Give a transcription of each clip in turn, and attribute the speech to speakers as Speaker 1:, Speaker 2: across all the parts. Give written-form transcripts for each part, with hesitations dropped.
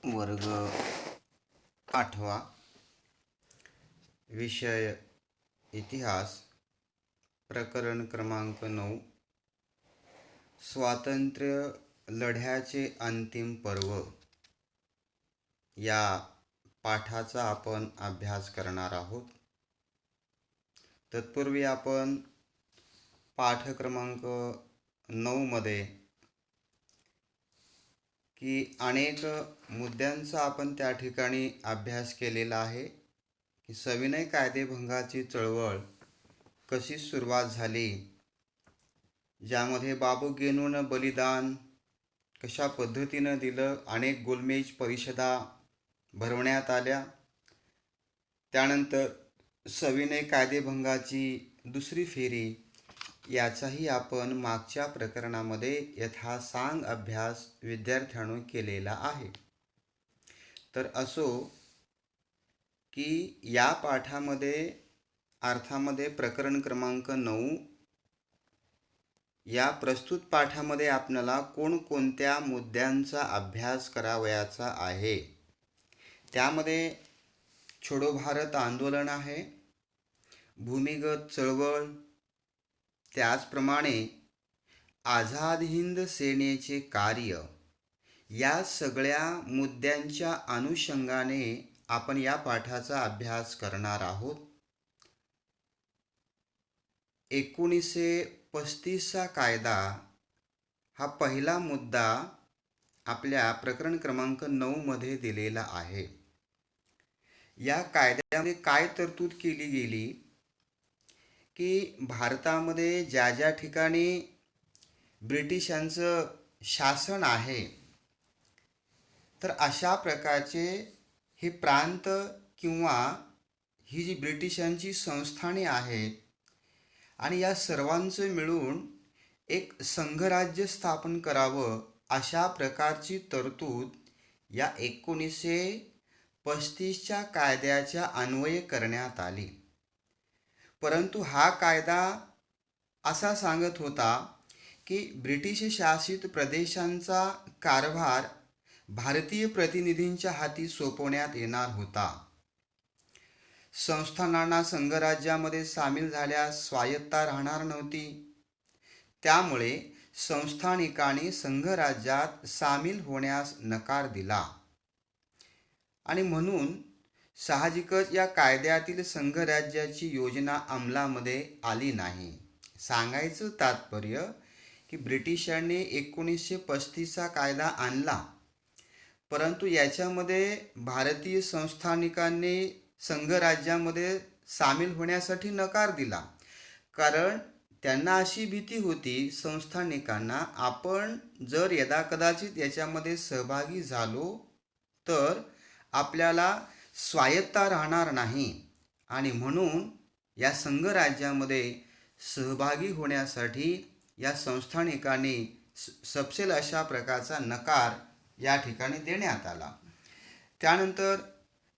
Speaker 1: वर्ग 8वा विषय इतिहास प्रकरण क्रमांक 9 स्वातंत्र्य लढ्याचे अंतिम पर्व या पाठाचा आपण अभ्यास करणार आहोत। तत्पूर्वी आपण पाठ क्रमांक 9 मध्ये की अनेक मुद्द्यांचा आपण त्या ठिकाणी अभ्यास केलेला आहे की सविनय कायदेभंगाची चळवळ कशी सुरुवात झाली, ज्यामध्ये बाबू गेनूनं बलिदान कशा पद्धतीनं दिलं, अनेक गोलमेज परिषदा भरवण्यात आल्या, त्यानंतर सविनय कायदेभंगाची दुसरी फेरी याचाही आपण मागच्या प्रकरणामध्ये यथासांग अभ्यास विद्यार्थ्यांनो केलेला आहे। तर असो की या पाठामध्ये अर्थामध्ये प्रकरण क्रमांक 9 या प्रस्तुत पाठामध्ये आपल्याला कोणकोणत्या मुद्द्यांचा अभ्यास करावयाचा आहे। त्यामध्ये छोडो भारत आंदोलन आहे, भूमिगत चळवळ, त्याचप्रमाणे आझाद हिंद सेनेचे कार्य, या सगळ्या मुद्द्यांच्या अनुषंगाने आपण या पाठाचा अभ्यास करणार आहोत। 1935चा कायदा हा पहिला मुद्दा आपल्या प्रकरण क्रमांक 9 मध्ये दिलेला आहे। या कायद्यामध्ये काय तरतूद केली गेली की भारतामध्ये ज्या ज्या ठिकाणी ब्रिटिशांचं शासन आहे, तर अशा प्रकारचे हे प्रांत किंवा ही जी ब्रिटिशांची संस्थाने आहेत आणि या सर्वांचं मिळून एक संघराज्य स्थापन करावं, अशा प्रकारची तरतूद या 1935च्या कायद्याच्या अन्वये करण्यात आली। परंतु हा कायदा असा सांगत होता की ब्रिटिश शासित प्रदेशांचा कारभार भारतीय प्रतिनिधींच्या हाती सोपवण्यात येणार होता। संस्थानांना संघराज्यामध्ये सामील झाल्यास स्वायत्ता राहणार नव्हती, त्यामुळे संस्थानिकांनी संघराज्यात सामील होण्यास नकार दिला आणि म्हणून साहजिकच या कायद्यातील संघराज्याची योजना अंमलामध्ये आली नाही। सांगायचं तात्पर्य की ब्रिटिशांनी 1935चा कायदा आणला, परंतु याच्यामध्ये भारतीय संस्थानिकांनी संघराज्यामध्ये सामील होण्यासाठी नकार दिला, कारण त्यांना अशी भीती होती संस्थानिकांना, आपण जर यदाकदाचित याच्यामध्ये सहभागी झालो तर आपल्याला स्वायत्ता राहणार नाही आणि म्हणून या संघराज्यामध्ये सहभागी होण्यासाठी या संस्थानिकांनी सपशेल अशा प्रकारचा नकार या ठिकाणी देण्यात आला। त्यानंतर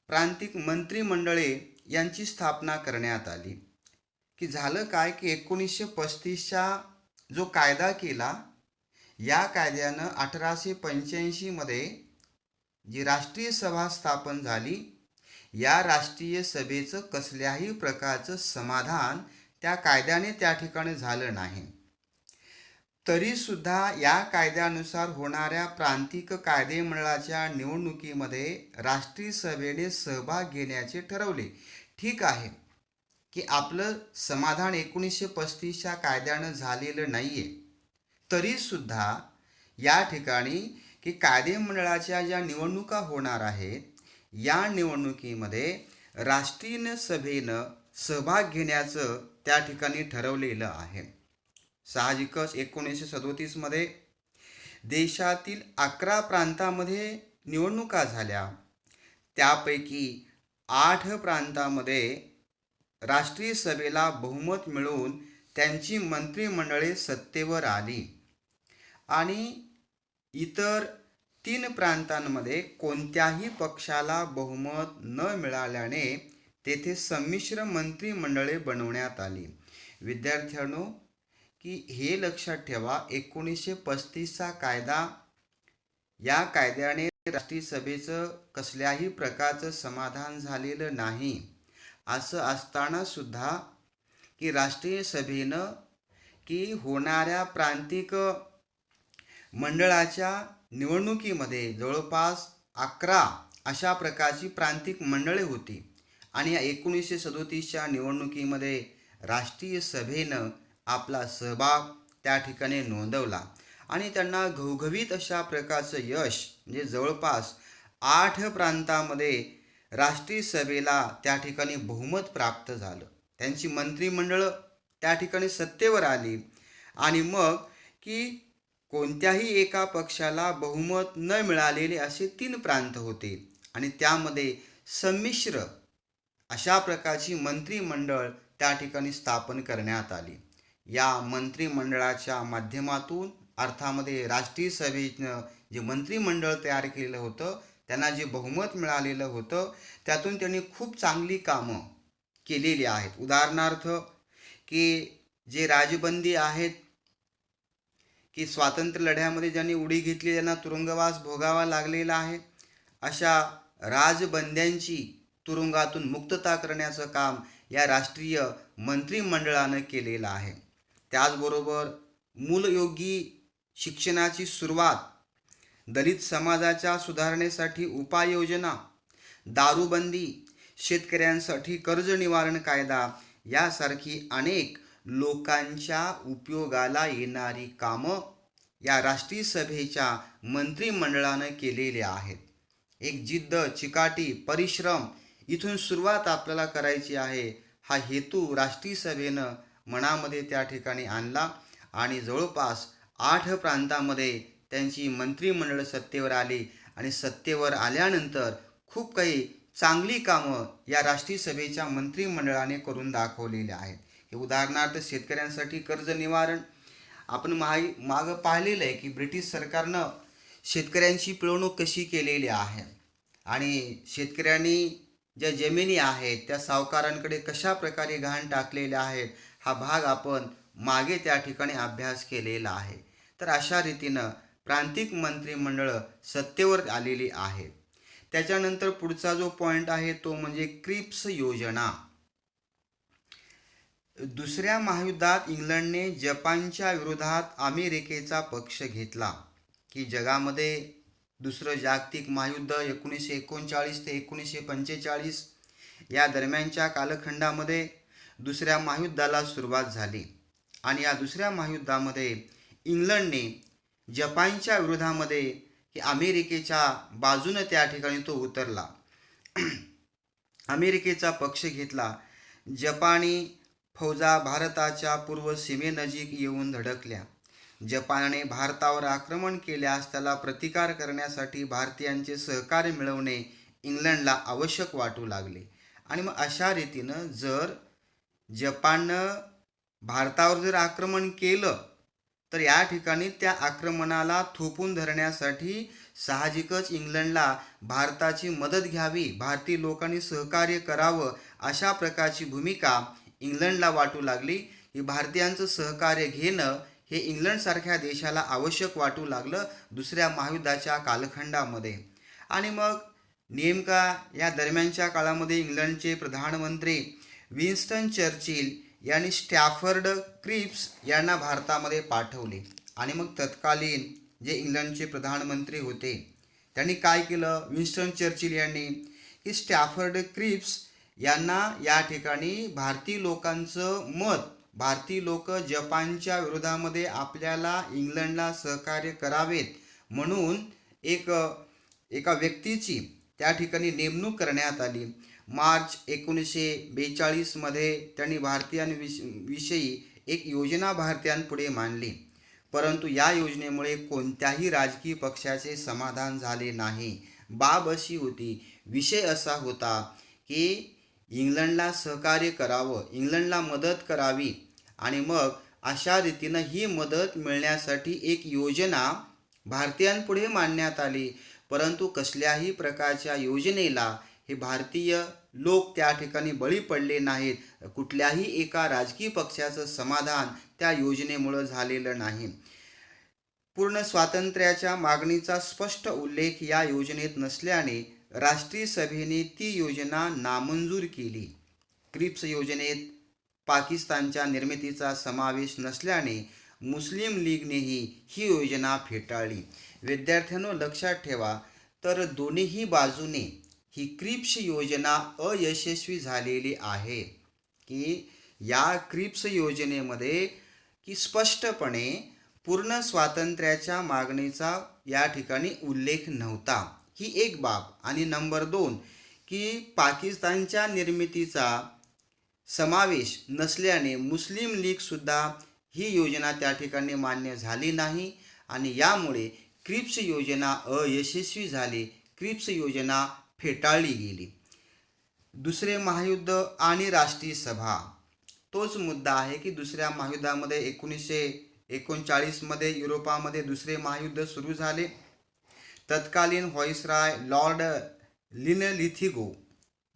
Speaker 1: प्रांतिक मंत्रिमंडळे यांची स्थापना करण्यात आली। की झालं काय की 1935चा जो कायदा केला, या कायद्यानं 1885 मध्ये जी राष्ट्रीय सभा स्थापन झाली, या राष्ट्रीय सभेचं कसल्याही प्रकारचं समाधान त्या कायद्याने त्या ठिकाणी झालं नाही। तरी सुद्धा या कायद्यानुसार होणाऱ्या प्रांतिक कायदेमंडळाच्या निवडणुकीमध्ये राष्ट्रीय सभेने सहभाग घेण्याचे ठरवले। ठीक आहे की आपलं समाधान 1935च्या कायद्यानं झालेलं नाहीये, तरी सुद्धा या ठिकाणी की कायदेमंडळाच्या ज्या निवडणुका होणार आहेत, या निवडणुकीमध्ये राष्ट्रीय सभेनं सहभाग घेण्याचं त्या ठिकाणी ठरवलेलं आहे। साहजिकच 1937 मध्ये देशातील 11 प्रांतांमध्ये निवडणुका झाल्या, त्यापैकी 8 प्रांतांमध्ये राष्ट्रीय सभेला बहुमत मिळून त्यांची मंत्रिमंडळे सत्तेवर आली आणि इतर 3 प्रांतांमध्ये कोणत्याही पक्षाला बहुमत न मिळाल्याने तेथे संमिश्र मंत्रिमंडळे बनवण्यात आली। विद्यार्थ्यांनो, की हे लक्षात ठेवा, 1935चा कायदा, या कायद्याने राष्ट्रीय सभेचं कसल्याही प्रकारचं समाधान झालेलं नाही. असं असताना सुद्धा की राष्ट्रीय सभेनं की होणाऱ्या प्रांतिक मंडळाच्या निवडणुकीमध्ये जवळपास 11 अशा प्रकारची प्रांतिक मंडळे होती आणि या 1937च्या निवडणुकीमध्ये राष्ट्रीय सभेनं आपला सहभाग त्या ठिकाणी नोंदवला आणि त्यांना घवघवीत अशा प्रकारचं यश म्हणजे जवळपास 8 प्रांतामध्ये राष्ट्रीय सभेला त्या ठिकाणी बहुमत प्राप्त झालं. त्यांची मंत्रिमंडळं त्या ठिकाणी सत्तेवर आली आणि मग की कोणत्याही एका पक्षाला बहुमत न मिळालेले असे 3 प्रांत होते आणि त्यामध्ये संमिश्र अशा प्रकारची मंत्रिमंडळ त्या ठिकाणी स्थापन करण्यात आली. या मंत्रिमंडळाच्या माध्यमातून अर्थामध्ये राष्ट्रीय सभेनं जे मंत्रिमंडळ तयार केलेलं होतं त्यांना जे बहुमत मिळालेलं होतं त्यातून त्यांनी खूप चांगली कामं केलेली आहेत. उदाहरणार्थ की जे राजबंदी आहेत की स्वातंत्र्य लढ्यामध्ये ज्यांनी उडी घेतली त्यांना तुरुंगवास भोगावा लागलेला आहे, अशा राजबंद्यांची तुरुंगातून मुक्तता करण्याचं काम या राष्ट्रीय मंत्रिमंडळानं केलेलं आहे. त्याचबरोबर मूलयोगी शिक्षणाची सुरुवात, दलित समाजाच्या सुधारणेसाठी उपाययोजना, दारूबंदी, शेतकऱ्यांसाठी कर्ज निवारण कायदा यासारखी अनेक लोकांच्या उपयोगाला येणारी कामं या राष्ट्रीय सभेच्या मंत्रिमंडळानं केलेली आहेत. एक जिद्द, चिकाटी, परिश्रम इथून सुरुवात आपल्याला करायची आहे हा हेतू राष्ट्रीय सभेनं मनामध्ये त्या ठिकाणी आणला आणि जवळपास 8 प्रांतामध्ये त्यांची मंत्रिमंडळ सत्तेवर आली आणि सत्तेवर आल्यानंतर खूप काही चांगली कामं या राष्ट्रीय सभेच्या मंत्रिमंडळाने करून दाखवलेली आहेत. हे उदाहरणार्थ शेतकऱ्यांसाठी कर्ज निवारण आपण मागं पाहिलेलं आहे की ब्रिटिश सरकारनं शेतकऱ्यांची पिळवणूक कशी केलेली आहे आणि शेतकऱ्यांनी ज्या जमिनी आहेत त्या सावकारांकडे कशा प्रकारे गहाण टाकलेल्या आहेत हा भाग आपण मागे त्या ठिकाणी अभ्यास केलेला आहे. तर अशा रीतीनं प्रांतिक मंत्रिमंडळ सत्तेवर आलेली आहे. त्याच्यानंतर पुढचा जो पॉईंट आहे तो म्हणजे क्रिप्स योजना. दुसऱ्या महायुद्धात इंग्लंडने जपानच्या विरोधात अमेरिकेचा पक्ष घेतला की जगामध्ये दुसरं जागतिक महायुद्ध 1939 ते 1945 या दरम्यानच्या कालखंडामध्ये दुसऱ्या महायुद्धाला सुरुवात झाली आणि या दुसऱ्या महायुद्धामध्ये इंग्लंडने जपानच्या विरोधामध्ये की अमेरिकेच्या बाजूने त्या ठिकाणी तो उतरला, अमेरिकेचा पक्ष घेतला. जपानी फौजा भारताच्या पूर्व सीमेनजीक येऊन धडकल्या. जपानने भारतावर आक्रमण केल्यास त्याला प्रतिकार करण्यासाठी भारतीयांचे सहकार्य मिळवणे इंग्लंडला आवश्यक वाटू लागले आणि मग अशा रीतीनं जर जपाननं भारतावर जर आक्रमण केलं तर या ठिकाणी त्या आक्रमणाला थोपून धरण्यासाठी साहजिकच इंग्लंडला भारताची मदत घ्यावी, भारतीय लोकांनी सहकार्य करावं अशा प्रकारची भूमिका इंग्लंडला वाटू लागली. की भारतीयांचं सहकार्य घेणं हे इंग्लंडसारख्या देशाला आवश्यक वाटू लागलं दुसऱ्या महायुद्धाच्या कालखंडामध्ये. आणि मग नेमका या दरम्यानच्या काळामध्ये इंग्लंडचे प्रधानमंत्री विन्स्टन चर्चिल यांनी स्टॅफर्ड क्रिप्स यांना भारतामध्ये पाठवले आणि मग तत्कालीन जे इंग्लंडचे प्रधानमंत्री होते त्यांनी काय केलं, विन्स्टन चर्चिल यांनी की स्टॅफर्ड क्रिप्स यांना या ठिकाणी भारतीय लोकांचं मत, भारतीय लोक जपानच्या विरोधामध्ये आपल्याला इंग्लंडला सहकार्य करावेत म्हणून एका व्यक्तीची त्या ठिकाणी नेमणूक करण्यात आली. मार्च 1942 मध्ये त्यांनी भारतीयांविषयी एक योजना भारतीयांपुढे मांडली, परंतु या योजनेमुळे कोणत्याही राजकीय पक्षाचे समाधान झाले नाही. बाब अशी होती, विषय असा होता की इंग्लंडला सहकार्य करावं, इंग्लंडला मदत करावी आणि मग अशा रीतीनं ही मदत मिळण्यासाठी एक योजना भारतीयांपुढे मांडण्यात आली, परंतु कसल्याही प्रकारच्या योजनेला हे भारतीय लोक त्या ठिकाणी बळी पडले नाहीत. कुठल्याही एका राजकीय पक्षाचं समाधान त्या योजनेमुळं झालेलं नाही. पूर्ण स्वातंत्र्याच्या मागणीचा स्पष्ट उल्लेख या योजनेत नसल्याने राष्ट्रीय सभेने ती योजना नामंजूर केली. क्रिप्स योजनेत पाकिस्तानच्या निर्मितीचा समावेश नसल्याने मुस्लिम लीगनेही ही योजना फेटाळली. विद्यार्थ्यांनो, लक्षात ठेवा, तर दोन्हीही बाजूने ही क्रिप्स योजना अयशस्वी झालेली आहे. की या क्रिप्स योजनेमध्ये की स्पष्टपणे पूर्ण स्वातंत्र्याच्या मागणीचा या ठिकाणी उल्लेख नव्हता, ही एक बाब. आणि नंबर 2, की पाकिस्तानच्या निर्मितीचा समावेश नसल्याने मुस्लिम लीगसुद्धा ही योजना त्या ठिकाणी मान्य झाली नाही आणि यामुळे क्रिप्स योजना अयशस्वी झाली. क्रिप्स योजना फेटाळली गेली. दुसरे महायुद्ध आणि राष्ट्रीय सभा, तोच मुद्दा आहे की दुसऱ्या महायुद्धामध्ये 1939मध्ये युरोपामध्ये दुसरे महायुद्ध सुरू झाले. तत्कालीन व्हाईसरॉय लॉर्ड लिनलिथिगो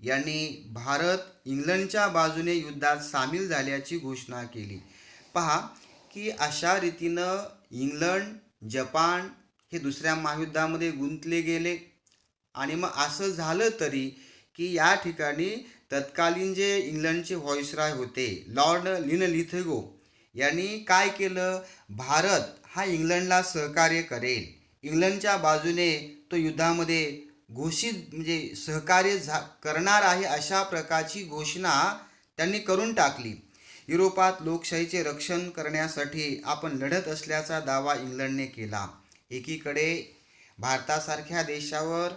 Speaker 1: यांनी भारत इंग्लंडच्या बाजूने युद्धात सामील झाल्याची घोषणा केली. पहा की अशा रीतीनं इंग्लंड, जपान हे दुसऱ्या महायुद्धामध्ये गुंतले गेले. आणि मग असं झालं तरी की या ठिकाणी तत्कालीन जे इंग्लंडचे व्हाईसरॉय होते लॉर्ड लिनलिथिगो यांनी काय केलं, भारत हा इंग्लंडला सहकार्य करेल, इंग्लंडच्या बाजूने तो युद्धामध्ये सहकार्य करणार आहे, अशा प्रकारची घोषणा त्यांनी करून टाकली. युरोपात लोकशाहीचे रक्षण करण्यासाठी आपण लढत असल्याचा दावा इंग्लंडने केला. एकीकडे भारतासारख्या देशावर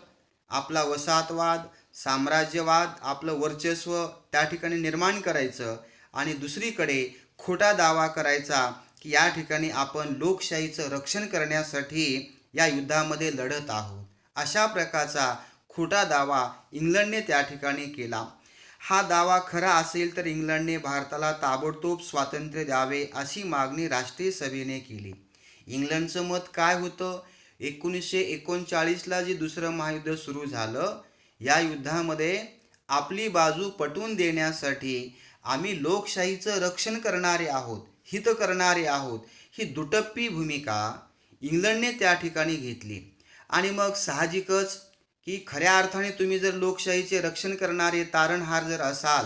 Speaker 1: आपला वसाहतवाद, साम्राज्यवाद, आपलं वर्चस्व त्या ठिकाणी निर्माण करायचं आणि दुसरीकडे खोटा दावा करायचा की या ठिकाणी आपण लोकशाहीचं रक्षण करण्यासाठी या युद्धामध्ये लढत आहोत. अशा प्रकारचा खोटा दावा इंग्लंडने त्या ठिकाणी केला. हा दावा खरा असेल तर इंग्लंडने भारताला ताबडतोब स्वातंत्र्य द्यावे अशी मागणी राष्ट्रीय सभेने केली. इंग्लंडचं मत काय होतं, 1939ला जे दुसरं महायुद्ध सुरू झालं, या युद्धामध्ये आपली बाजू पटवून देण्यासाठी आम्ही लोकशाहीचं रक्षण करणारे आहोत, हित करणारे आहोत, ही दुटप्पी भूमिका इंग्लंडने त्या ठिकाणी घेतली. आणि मग साहजिकच की खऱ्या अर्थाने तुम्ही जर लोकशाहीचे रक्षण करणारे तारणहार जर असाल,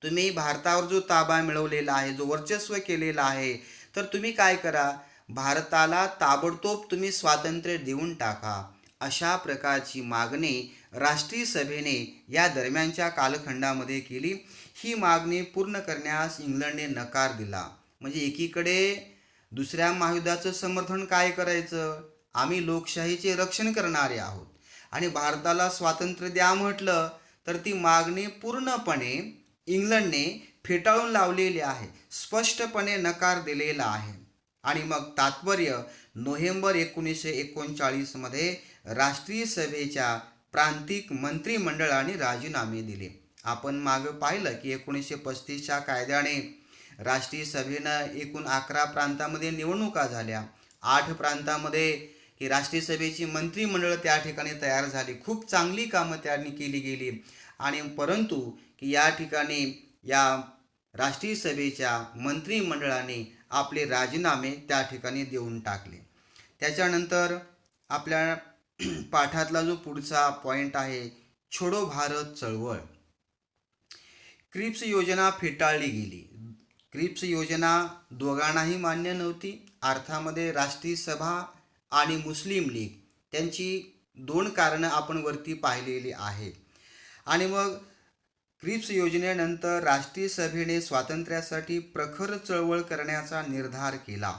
Speaker 1: तुम्ही भारतावर जो ताबा मिळवलेला आहे, जो वर्चस्व केलेला आहे, तर तुम्ही काय करा, भारताला ताबडतोब तुम्ही स्वातंत्र्य देऊन टाका. अशा प्रकारची मागणी राष्ट्रीय सभेने या दरम्यानच्या कालखंडामध्ये केली. ही मागणी पूर्ण करण्यास इंग्लंडने नकार दिला. म्हणजे एकीकडे दुसऱ्या महायुद्धाचं समर्थन काय करायचं, आम्ही लोकशाहीचे रक्षण करणारे आहोत, आणि भारताला स्वातंत्र्य द्या म्हटलं तर ती मागणी पूर्णपणे इंग्लंडने फेटाळून लावलेली आहे, स्पष्टपणे नकार दिलेला आहे. आणि मग तात्पर्य, नोव्हेंबर 1939मध्ये राष्ट्रीय सभेच्या प्रांतिक मंत्रिमंडळाने राजीनामे दिले. आपण मागं पाहिलं की 1935च्या कायद्याने राष्ट्रीय सभेनं एकूण 11 प्रांतामध्ये निवडणुका झाल्या. 8 प्रांतामध्ये की राष्ट्रीय सभेची मंत्रिमंडळ त्या ठिकाणी तयार झाली. खूप चांगली कामं त्यांनी केली गेली. आणि परंतु की या ठिकाणी या राष्ट्रीय सभेच्या मंत्रिमंडळाने आपले राजीनामे त्या ठिकाणी देऊन टाकले. त्याच्यानंतर आपल्या पाठातला जो पुढचा पॉईंट आहे, छोडो भारत चळवळ. क्रिप्स योजना फेटाळली गेली. क्रिप्स योजना दोघांनाही मान्य नव्हती. अर्थामध्ये राष्ट्रीय सभा आणि मुस्लिम लीग, त्यांची 2 कारणं आपण वरती पाहिलेली आहे. आणि मग क्रिप्स योजनेनंतर राष्ट्रीय सभेने स्वातंत्र्यासाठी प्रखर चळवळ करण्याचा निर्धार केला.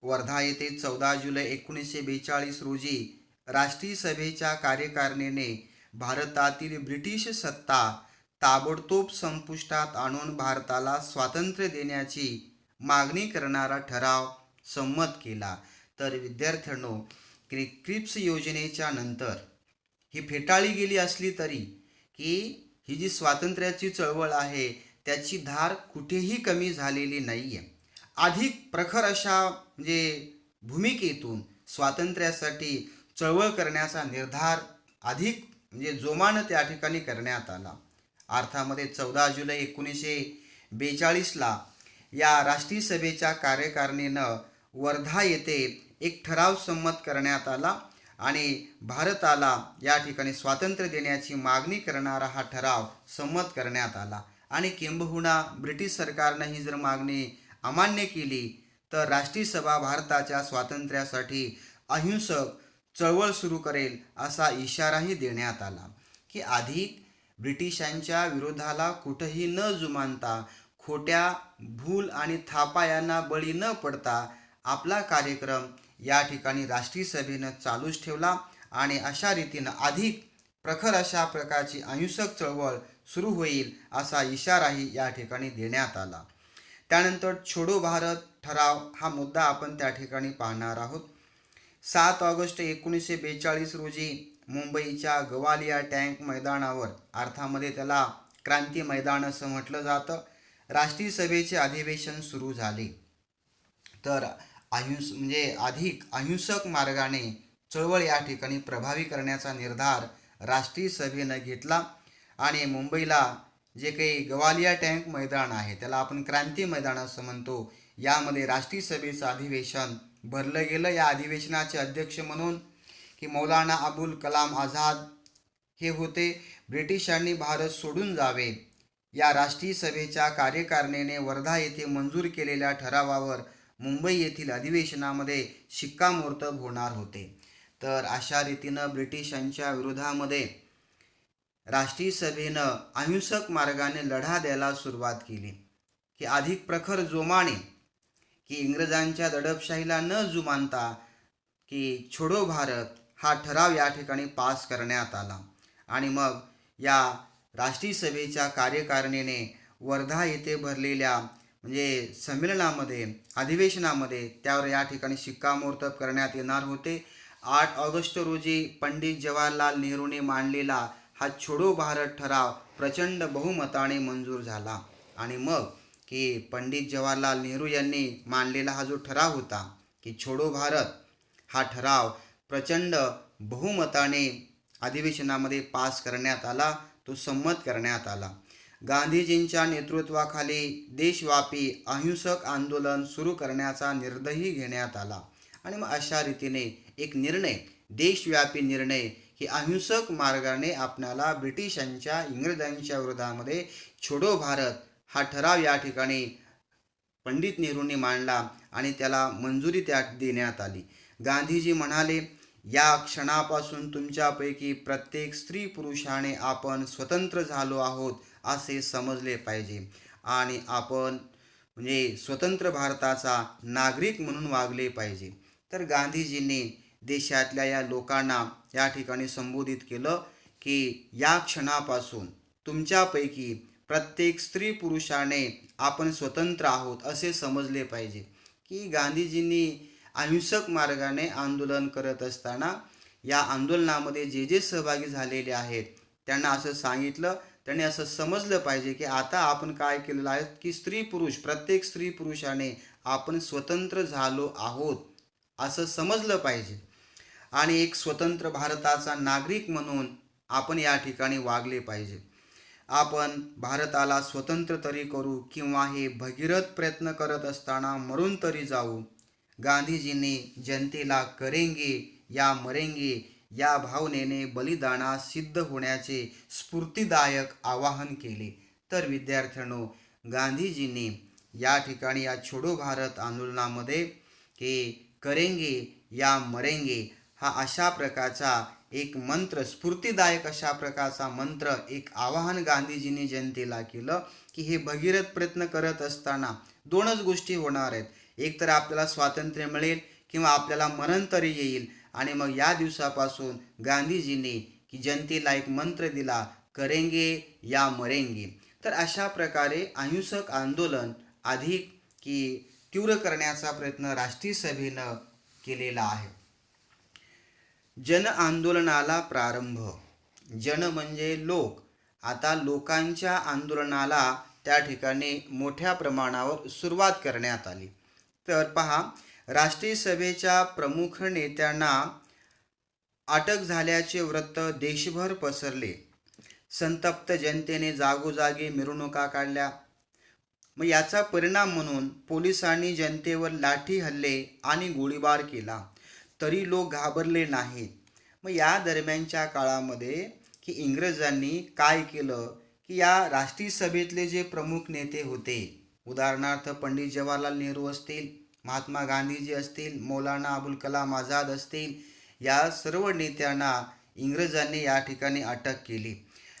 Speaker 1: वर्धा येथे 14 जुलै 1942 रोजी राष्ट्रीय सभेच्या कार्यकारिणीने भारतातील ब्रिटिश सत्ता ताबडतोब संपुष्टात आणून भारताला स्वातंत्र्य देण्याची मागणी करणारा ठराव संमत केला. तर विद्यार्थ्यांनो, क्रिप्स योजनेच्या नंतर ही फेटाळली गेली असली तरी की ही जी स्वातंत्र्याची चळवळ आहे त्याची धार कुठेही कमी झालेली नाही आहे. अधिक प्रखर अशा भूमिकेतून स्वातंत्र्यासाठी चळवळ करण्याचा निर्धार अधिक जोमानं त्या ठिकाणी करण्यात आला. अर्थामध्ये 14 जुलै 1942ला या राष्ट्रीय सभेच्या कार्यकारिणीनं वर्धा येथे एक ठराव संमत करण्यात आला आणि भारताला या ठिकाणी स्वातंत्र्य देण्याची मागणी करणारा हा ठराव संमत करण्यात आला आणि किंबहुना ब्रिटिश सरकारनं ही जर मागणी अमान्य केली तर राष्ट्रीय सभा भारताच्या स्वातंत्र्यासाठी अहिंसक चळवळ सुरू करेल असा इशाराही देण्यात आला की अधिक ब्रिटिशांच्या विरोधाला कुठंही न जुमानता खोट्या भूल आणि थापा यांना बळी न पडता आपला कार्यक्रम या ठिकाणी राष्ट्रीय सभेनं चालूच ठेवला आणि अशा रीतीनं अधिक प्रखर अशा प्रकारची अहिंसक चळवळ सुरू होईल असा इशाराही या ठिकाणी देण्यात आला. त्यानंतर छोडो भारत ठराव हा मुद्दा आपण त्या ठिकाणी पाहणार आहोत. 7 ऑगस्ट 1942 रोजी मुंबईच्या गवालिया टँक मैदानावर, अर्थामध्ये त्याला क्रांती मैदान असं म्हटलं जातं, राष्ट्रीय सभेचे अधिवेशन सुरू झाले. तर अधिक अहिंसक मार्गाने चळवळ या ठिकाणी प्रभावी करण्याचा निर्धार राष्ट्रीय सभेनं घेतला आणि मुंबईला जे काही गवालिया टँक मैदान आहे त्याला आपण क्रांती मैदान असं म्हणतो, यामध्ये राष्ट्रीय सभेचं अधिवेशन भरलं गेलं. या अधिवेशनाचे अध्यक्ष म्हणून की मौलाना अबुल कलाम आझाद हे होते. ब्रिटिशांनी भारत सोडून जावे या राष्ट्रीय सभेच्या कार्यकारिणीने वर्धा येथे मंजूर केलेल्या ठरावावर मुंबई येथील अधिवेशनामध्ये शिक्कामोर्तब होणार होते. तर अशा रीतीनं ब्रिटिशांच्या विरोधामध्ये राष्ट्रीय सभेनं अहिंसक मार्गाने लढा द्यायला सुरुवात केली की अधिक प्रखर जोमाने की इंग्रजांच्या दडपशाहीला न जुमानता की छोडो भारत हा ठराव या ठिकाणी पास करण्यात आला आणि मग या राष्ट्रीय सभेच्या कार्यकारिणीने वर्धा येथे भरलेल्या संमेलनामध्ये, अधिवेशनामध्ये त्यावर या ठिकाणी शिक्कामोर्तब करण्यात येणार होते. 8 ऑगस्ट रोजी पंडित जवाहरलाल नेहरूने मांडलेला हा छोडो भारत ठराव प्रचंड बहुमताने मंजूर झाला आणि मग की पंडित जवाहरलाल नेहरू यांनी मांडलेला हा जो ठराव होता की छोडो भारत हा ठराव प्रचंड बहुमताने अधिवेशनामध्ये पास करण्यात आला, तो संमत करण्यात आला. गांधीजींच्या नेतृत्वाखाली देशव्यापी अहिंसक आंदोलन सुरू करण्याचा निर्णयही घेण्यात आला आणि मग अशा रीतीने एक निर्णय, देशव्यापी निर्णय की अहिंसक मार्गाने आपल्याला ब्रिटिशांच्या, इंग्रजांच्या विरोधामध्ये छोडो भारत हा ठराव या ठिकाणी पंडित नेहरूंनी मांडला आणि त्याला मंजुरी देण्यात आली. गांधीजी म्हणाले, या क्षणापासून तुमच्यापैकी प्रत्येक स्त्री पुरुषाने आपण स्वतंत्र झालो आहोत असे समजले पाहिजे आणि आपण स्वतंत्र भारताचा नागरिक म्हणून वागले पाहिजे. तर गांधीजींनी देशातल्या या लोकांना या ठिकाणी संबोधित केलं की या क्षणापासून तुमच्यापैकी प्रत्येक स्त्री पुरुषाने आपण स्वतंत्र आहोत असे समजले पाहिजे. की गांधीजींनी अहिंसक मार्गाने आंदोलन करत असताना या आंदोलनामध्ये जे जे सहभागी झालेले आहेत त्यांना असं सांगितलं, त्यांनी असं समजलं पाहिजे की आता आपण काय केलेलं आहे की स्त्री पुरुष, प्रत्येक स्त्री पुरुषाने आपण स्वतंत्र झालो आहोत असं समजलं पाहिजे आणि एक स्वतंत्र भारताचा नागरिक म्हणून आपण या ठिकाणी वागले पाहिजे. आपण भारताला स्वतंत्र तरी करू किंवा हे भगीरथ प्रयत्न करत असताना मरून तरी जाऊ. गांधीजींनी जनतेला करेंगे या मरेंगे या भावनेने बलिदानास सिद्ध होण्याचे स्फूर्तिदायक आवाहन केले. तर विद्यार्थ्यांनो, गांधीजींनी या ठिकाणी या छोडो भारत आंदोलनामध्ये की करेंगे या मरेंगे हा अशा प्रकारचा एक मंत्र, स्फूर्तिदायक अशा प्रकारचा मंत्र, एक आवाहन गांधीजींनी जनतेला केलं की हे भगीरथ प्रयत्न करत असताना दोनच गोष्टी होणार आहेत, एक तर आपल्याला स्वातंत्र्य मिळेल किंवा आपल्याला मरण तरी येईल. आणि मग या दिवसापासून गांधीजींनी की जनतेला एक मंत्र दिला, करेंगे या मरेंगे. तर अशा प्रकारे अहिंसक आंदोलन अधिक की तीव्र करण्याचा प्रयत्न राष्ट्रीय सभेनं केलेला आहे. जन आंदोलनाला प्रारंभ. जन म्हणजे लोक. आता लोकांच्या आंदोलनाला त्या ठिकाणी मोठ्या प्रमाणावर सुरुवात करण्यात आली. तर पहा, राष्ट्रीय सभेच्या प्रमुख नेत्यांना अटक झाल्याचे वृत्त देशभर पसरले. संतप्त जनतेने जागोजागी मिरवणुका काढल्या. मग याचा परिणाम म्हणून पोलिसांनी जनतेवर लाठी हल्ले आणि गोळीबार केला, तरी लोक घाबरले नाहीत. मग या दरम्यानच्या काळामध्ये की इंग्रजांनी काय केलं की या राष्ट्रीय सभेतले जे प्रमुख नेते होते, उदाहरणार्थ पंडित जवाहरलाल नेहरू असतील, महात्मा गांधीजी असतील, मौलाना अबुल कलाम आझाद असतील, या सर्व नेत्यांना इंग्रजांनी या ठिकाणी अटक केली.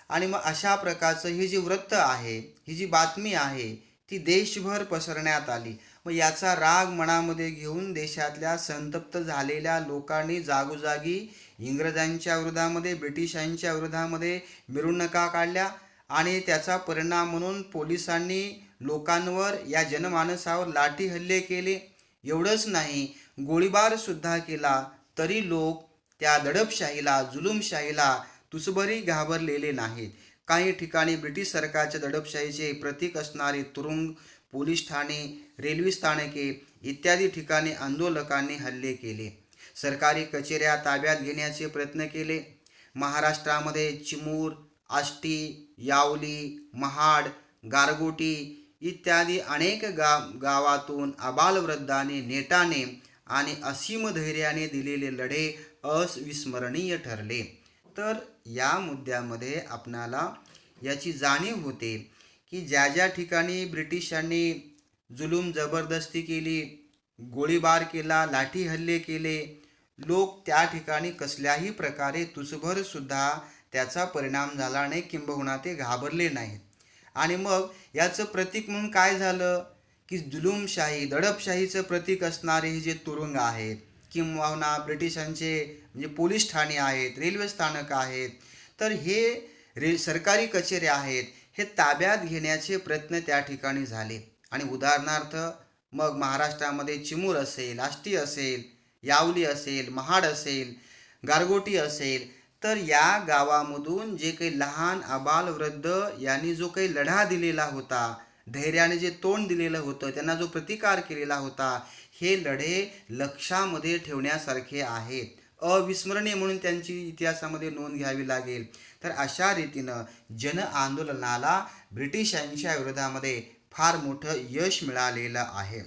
Speaker 1: आणि मग अशा प्रकारचं हे जे वृत्त आहे, ही जी बातमी आहे, ती देशभर पसरण्यात आली. मग याचा राग मनामध्ये घेऊन देशातल्या संतप्त झालेल्या लोकांनी जागोजागी इंग्रजांच्या विरोधामध्ये, ब्रिटिशांच्या विरोधामध्ये मिरवणुका काढल्या आणि त्याचा परिणाम म्हणून पोलिसांनी लोकांवर, या जनमानसावर लाठी हल्ले केले. एवढंच नाही, गोळीबार सुद्धा केला, तरी लोक त्या दडपशाहीला, जुलूमशाहीला तुसभरही घाबरलेले नाहीत. काही ठिकाणी ब्रिटिश सरकारच्या दडपशाहीचे प्रतीक असणारे तुरुंग, पोलीस ठाणे, रेल्वे स्थानके इत्यादी ठिकाणी आंदोलकांनी हल्ले केले. सरकारी कचेऱ्या ताब्यात घेण्याचे प्रयत्न केले. महाराष्ट्रामध्ये चिमूर, आष्टी, यावली, महाड, गारगोटी इत्यादी अनेक गावातून आबालवृद्धांनी नेटाने आणि असीम धैर्याने दिलेले लढे अविस्मरणीय ठरले. तर या मुद्द्यामध्ये आपणाला याची जाणीव होते की ज्या ज्या ठिकाणी ब्रिटिशांनी जुलूम जबरदस्ती केली, गोळीबार केला, लाठी हल्ले केले, लोक त्या ठिकाणी कसल्याही प्रकारे तुसभर सुद्धा त्याचा परिणाम झाला नाही, किंबहुना ते घाबरले नाहीत. आणि मग याचं प्रतीक म्हणून काय झालं की जुलूमशाही, दडपशाहीचं प्रतीक असणारे हे जे तुरुंग आहेत, किंवा ब्रिटिशांचे म्हणजे पोलीस ठाणे आहेत, रेल्वे स्थानक आहेत, तर हे सरकारी कचेऱ्या आहेत, हे ताब्यात घेण्याचे प्रयत्न त्या ठिकाणी झाले. आणि उदाहरणार्थ मग महाराष्ट्रामध्ये चिमूर असेल, आष्टी असेल, यावली असेल, महाड असेल, गारगोटी असेल, तर या गावामधून जे काही लहान आबाल वृद्ध यांनी जो काही लढा दिलेला होता, धैर्याने जे तोंड दिलेलं होतं, त्यांना जो प्रतिकार केलेला होता, हे लढे लक्षामध्ये ठेवण्यासारखे आहेत, अविस्मरणीय म्हणून त्यांची इतिहासामध्ये नोंद घ्यावी लागेल. तर अशा रीतीनं जन आंदोलनाला ब्रिटिशांच्या विरोधामध्ये फार मोठं यश मिळालेलं आहे.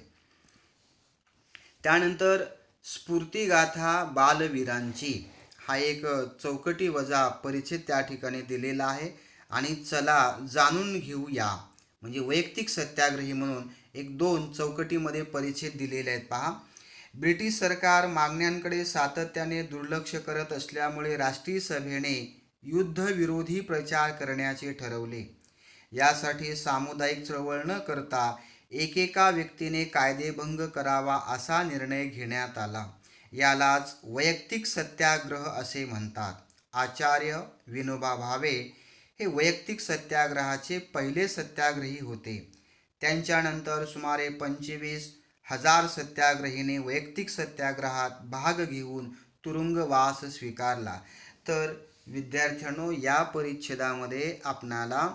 Speaker 1: त्यानंतर स्फूर्तिगाथा बालवीरांची हा एक चौकटी वजा परिच्छेद त्या ठिकाणी दिलेला आहे. आणि चला जाणून घेऊया, म्हणजे वैयक्तिक सत्याग्रही म्हणून एक 2 चौकटीमध्ये परिच्छेद दिलेले आहेत. पहा, ब्रिटिश सरकार मागण्यांकडे सातत्याने दुर्लक्ष करत असल्यामुळे राष्ट्रीय सभेने युद्धविरोधी प्रचार करण्याचे ठरवले. यासाठी सामुदायिक चळवळ न करता एकेका व्यक्तीने कायदेभंग करावा असा निर्णय घेण्यात आला. यालाच वैयक्तिक सत्याग्रह असे म्हणतात. आचार्य विनोबा भावे हे वैयक्तिक सत्याग्रहाचे पहिले सत्याग्रही होते. त्यांच्यानंतर सुमारे 25,000 सत्याग्रहीने वैयक्तिक सत्याग्रहात भाग घेऊन तुरुंगवास स्वीकारला. तर विद्यार्थ्यांनो, या परिच्छेदामध्ये आपणाला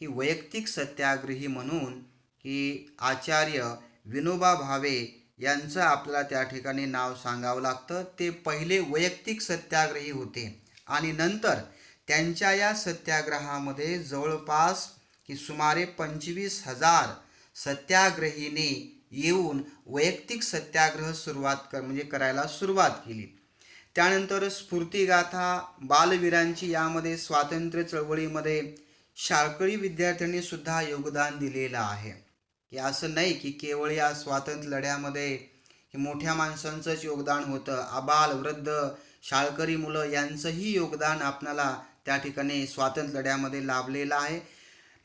Speaker 1: की वैयक्तिक सत्याग्रही म्हणून की आचार्य विनोबा भावे यांचं आपल्याला त्या ठिकाणी नाव सांगावं लागतं. ते पहिले वैयक्तिक सत्याग्रही होते आणि नंतर त्यांच्या या सत्याग्रहामध्ये जवळपास की सुमारे 25,000 सत्याग्रहीने येऊन वैयक्तिक सत्याग्रह करायला सुरुवात केली. त्यानंतर स्फूर्तिगाथा बालवीरांची, यामध्ये स्वातंत्र्य चळवळीमध्ये शाळकरी विद्यार्थ्यांनी सुद्धा योगदान दिलेलं आहे. की असं नाही की केवळ या स्वातंत्र्य लढ्यामध्ये मोठ्या माणसांचंच योगदान होतं, आबाल वृद्ध शाळकरी मुलं यांचंही योगदान आपणाला त्या ठिकाणी स्वातंत्र्य लढ्यामध्ये लाभलेलं आहे.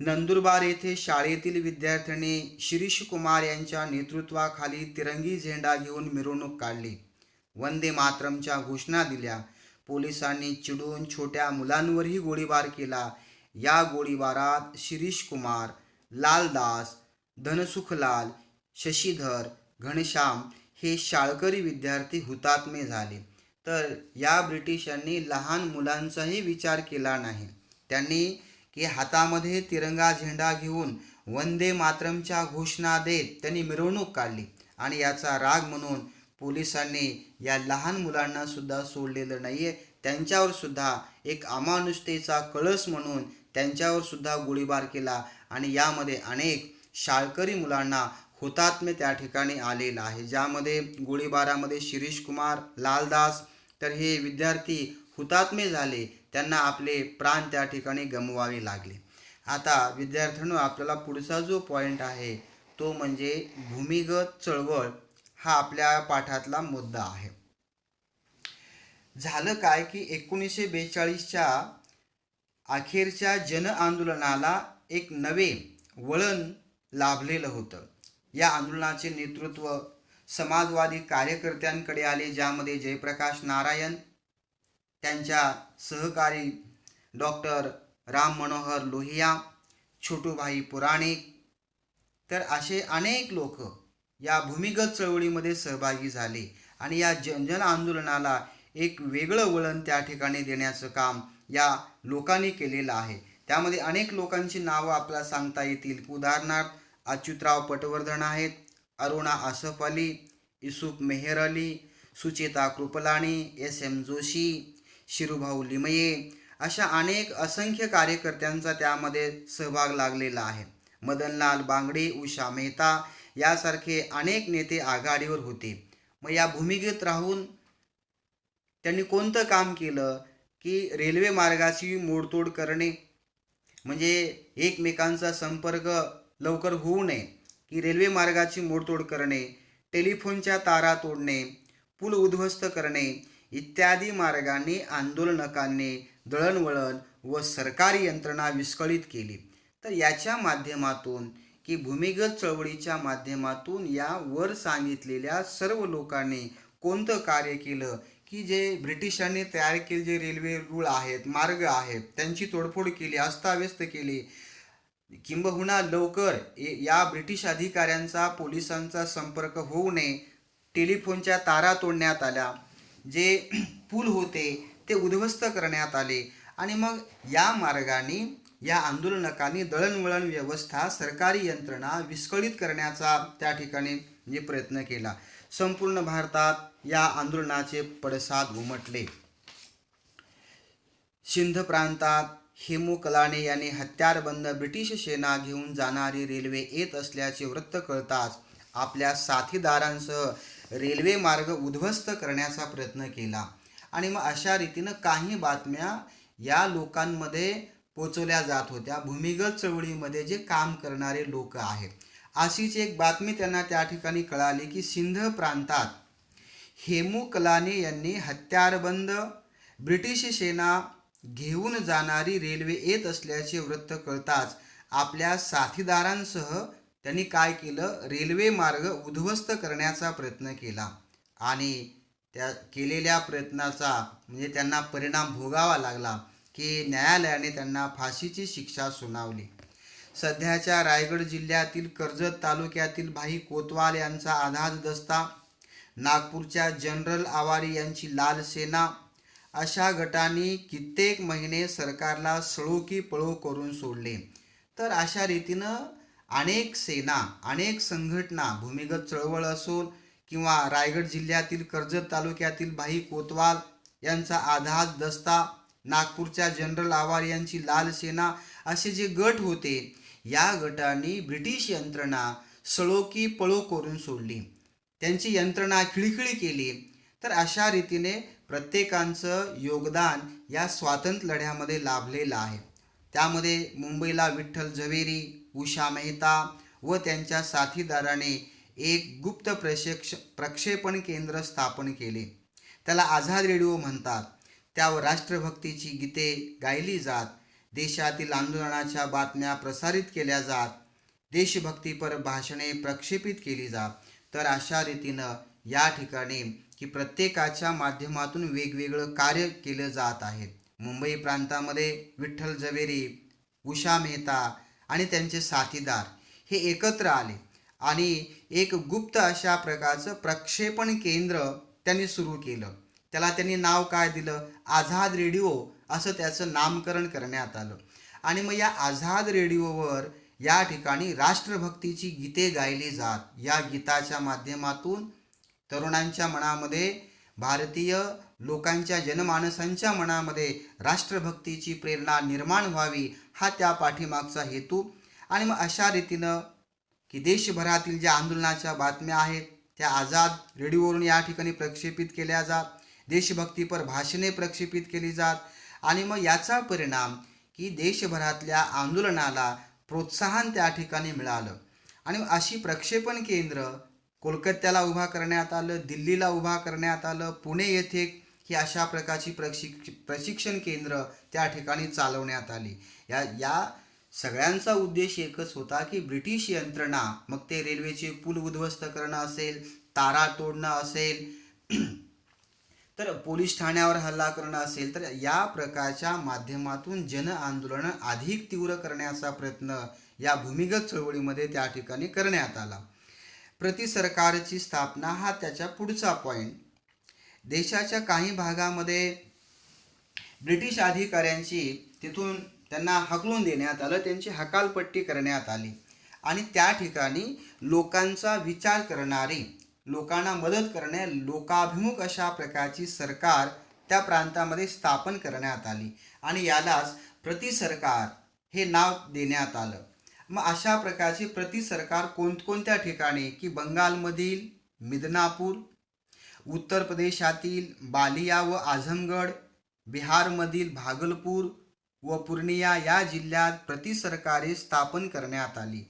Speaker 1: नंदुरबार येथे शाळेतील विद्यार्थ्यांनी शिरीष कुमार यांच्या नेतृत्वाखाली तिरंगी झेंडा घेऊन मिरवणूक काढली. वंदे मातरमच्या घोषणा दिल्या. पोलिसांनी चिडून छोट्या मुलांवरही गोळीबार केला. या गोळीबारात शिरीष कुमार, लालदास, धनसुखलाल, शशीधर, घनश्याम हे शाळकरी विद्यार्थी हुतात्मे झाले. तर या ब्रिटिशांनी लहान मुलांचाही विचार केला नाही. त्यांनी की हातामध्ये तिरंगा झेंडा घेऊन वंदे मातरमच्या घोषणा देत त्यांनी मिरवणूक काढली. आणि याचा राग म्हणून पोलिसांनी या लहान मुलांना सुद्धा सोडलेलं नाहीये. त्यांच्यावर सुद्धा एक अमानुषतेचा कळस म्हणून त्यांच्यावर सुद्धा गोळीबार केला आणि यामध्ये अनेक शाळकरी मुलांना हुतात्मे त्या ठिकाणी आलेला आहे, ज्यामध्ये गोळीबारामध्ये शिरीष कुमार, लालदास, तर हे विद्यार्थी हुतात्मे झाले, त्यांना आपले प्राण त्या ठिकाणी गमवावे लागले. आता विद्यार्थ्यांनो, आपल्याला पुढचा जो पॉईंट आहे तो म्हणजे भूमिगत चळवळ, हा आपल्या पाठातला मुद्दा आहे. झालं काय की 1942च्या अखेरच्या जन आंदोलनाला एक नवे वळण लाभलेलं होतं. या आंदोलनाचे नेतृत्व समाजवादी कार्यकर्त्यांकडे आले, ज्यामध्ये जयप्रकाश नारायण, त्यांच्या सहकारी डॉक्टर राम मनोहर लोहिया, छोटूभाई पुराणिक, तर असे अनेक लोक या भूमिगत चळवळीमध्ये सहभागी झाले आणि या जन आंदोलनाला एक वेगळं वळण त्या ठिकाणी देण्याचं काम या लोकांनी केलेलं आहे. त्यामध्ये अनेक लोकांची नावं आपल्याला सांगता येतील. उदाहरणार्थ अच्युतराव पटवर्धन आहेत, अरुणा असफ अली, युसुफ मेहर अली, सुचेता कृपलानी, एस.एम. जोशी, शिरूभाऊ लिमये, अशा अनेक असंख्य कार्यकर्त्यांचा त्यामध्ये सहभाग लागलेला आहे. मदनलाल बांगडे, उषा मेहता यासारखे अनेक नेते आघाडीवर होते. मग या भूमिगत राहून त्यांनी कोणतं काम केलं की रेल्वे मार्गाची मोडतोड करणे, म्हणजे एकमेकांचा संपर्क लवकर होऊ नये, की रेल्वे मार्गाची मोडतोड करणे, टेलिफोनच्या तारा तोडणे, पूल उद्ध्वस्त करणे इत्यादी मार्गाने आंदोलनकांनी दळणवळण व सरकारी यंत्रणा विस्कळीत केली. तर याच्या माध्यमातून की भूमिगत चळवळीच्या माध्यमातून या वर सांगितलेल्या सर्व लोकांनी कोणतं कार्य केलं की जे ब्रिटिशांनी तयार केले जे रेल्वे रूळ आहेत, मार्ग आहेत, त्यांची तोडफोड केली, अस्ताव्यस्त केली. किंबहुना लवकर या ब्रिटिश अधिकाऱ्यांचा पोलिसांचा संपर्क होऊ नये, टेलिफोनच्या तारा तोडण्यात आल्या, जे पूल होते ते उद्ध्वस्त करण्यात आले आणि मग या मार्गाने या आंदोलनकांनी दळणवळण व्यवस्था, सरकारी यंत्रणा विस्कळीत करण्याचा त्या ठिकाणी म्हणजे प्रयत्न केला. संपूर्ण भारतात या आंदोलनाचे पडसाद उमटले. सिंध प्रांतात हेमू कलाने यांनी हत्यारबंद ब्रिटिश सेना घेऊन जाणारी रेल्वे येत असल्याचे वृत्त कळताच आपल्या साथीदारांसह रेल्वे मार्ग उद्ध्वस्त करण्याचा प्रयत्न केला आणि मग अशा रीतीनं काही बातम्या या लोकांमध्ये पोचवल्या जात होत्या. भूमिगत चळवळीमध्ये जे काम करणारे लोक आहेत, अशीच एक बातमी त्यांना त्या ठिकाणी कळाली की सिंध प्रांतात हेमू कलाने यांनी हत्यारबंद ब्रिटिश सेना घेऊन जाणारी रेल्वे येत असल्याचे वृत्त कळताच आपल्या साथीदारांसह त्यांनी काय केलं, रेल्वे मार्ग उद्ध्वस्त करण्याचा प्रयत्न केला आणि त्या केलेल्या प्रयत्नाचा म्हणजे त्यांना परिणाम भोगावा लागला की न्यायालयाने त्यांना फाशीची शिक्षा सुनावली. सध्याच्या रायगड जिल्ह्यातील कर्जत तालुक्यातील भाई कोतवाल यांचा आझाद दस्ता, नागपूरच्या जनरल आवारी यांची लाल सेना, अशा गटांनी कित्येक महिने सरकारला सळो की पळो करून सोडले. तर अशा रीतीनं अनेक सेना, अनेक संघटना, भूमिगत चळवळ असो किंवा रायगड जिल्ह्यातील कर्जत तालुक्यातील भाई कोतवाल यांचा आझाद दस्ता, नागपूरच्या जनरल आवारी यांची लाल सेना, असे जे गट होते, या गटांनी ब्रिटिश यंत्रणा सळो की पळो करून सोडली, त्यांची यंत्रणा खिळखिळी केली. तर अशा रीतीने प्रत्येकांचं योगदान या स्वातंत्र्य लढ्यामध्ये लाभलेलं आहे. त्यामध्ये मुंबईला विठ्ठल झवेरी, उषा मेहता व त्यांच्या साथीदाराने एक गुप्त प्रक्षेपण केंद्र स्थापन केले. त्याला आझाद रेडिओ म्हणतात. त्यावर राष्ट्रभक्तीची गीते गायली जात, देशातील आंदोलनाच्या बातम्या प्रसारित केल्या जात, देशभक्तीपर भाषणे प्रक्षेपित केली जात. तर अशा रीतीनं या ठिकाणी की प्रत्येकाच्या माध्यमातून वेगवेगळं कार्य केलं जात आहे. मुंबई प्रांतामध्ये विठ्ठल झवेरी, उषा मेहता आणि त्यांचे साथीदार हे एकत्र आले आणि एक गुप्त अशा प्रकारचं प्रक्षेपण केंद्र त्यांनी सुरू केलं. त्याला त्यांनी नाव काय दिलं, आझाद रेडिओ असं त्याचं नामकरण करण्यात आलं. आणि मग या आझाद रेडिओवर या ठिकाणी राष्ट्रभक्तीची गीते गायली जात. या गीताच्या माध्यमातून तरुणांच्या मनामध्ये, भारतीय लोकांच्या जनमानसांच्या मनामध्ये राष्ट्रभक्तीची प्रेरणा निर्माण व्हावी, हा त्या पाठीमागचा हेतू. आणि मग अशा रीतीनं की देशभरातील ज्या आंदोलनाच्या बातम्या आहेत त्या आझाद रेडिओवरून या ठिकाणी प्रक्षेपित केल्या जात, देशभक्तीपर भाषणे प्रक्षेपित केली जात आणि मग याचा परिणाम की देशभरातल्या आंदोलनाला प्रोत्साहन त्या ठिकाणी मिळालं आणि अशी प्रक्षेपण केंद्र कोलकात्याला उभा करण्यात आलं, दिल्लीला उभा करण्यात आलं, पुणे येथे ही अशा प्रकारची प्रशिक्षण केंद्र त्या ठिकाणी चालवण्यात आली. या सगळ्यांचा उद्देश एकच होता की ब्रिटिश यंत्रणा, मग ते रेल्वेचे पूल उद्ध्वस्त करणं असेल, तारा तोडणं असेल, तर पोलीस ठाण्यावर हल्ला करणं असेल, तर या प्रकारच्या माध्यमातून जन आंदोलन अधिक तीव्र करण्याचा प्रयत्न या भूमिगत चळवळीमध्ये त्या ठिकाणी करण्यात आला. प्रतिसरकारची स्थापना हा त्याच्या पुढचा पॉईंट. देशाच्या काही भागामध्ये ब्रिटिश अधिकाऱ्यांची तिथून त्यांना हकलून देण्यात आलं, त्यांची हकालपट्टी करण्यात आली आणि त्या ठिकाणी लोकांचा विचार करणारी, लोकांना मदत करणे, लोकाभिमुख अशा प्रकारची सरकार त्या प्रांतामध्ये स्थापन करण्यात आली आणि यालाच प्रतिसरकार हे नाव देण्यात आलं. मग अशा प्रकारची प्रतिसरकार कोणत्या ठिकाणी की बंगालमधील मिदनापूर, उत्तर प्रदेशातील बालिया व आझमगड, बिहारमधील भागलपूर व पूर्णिया या जिल्ह्यात प्रतिसरकारे स्थापन करण्यात आली.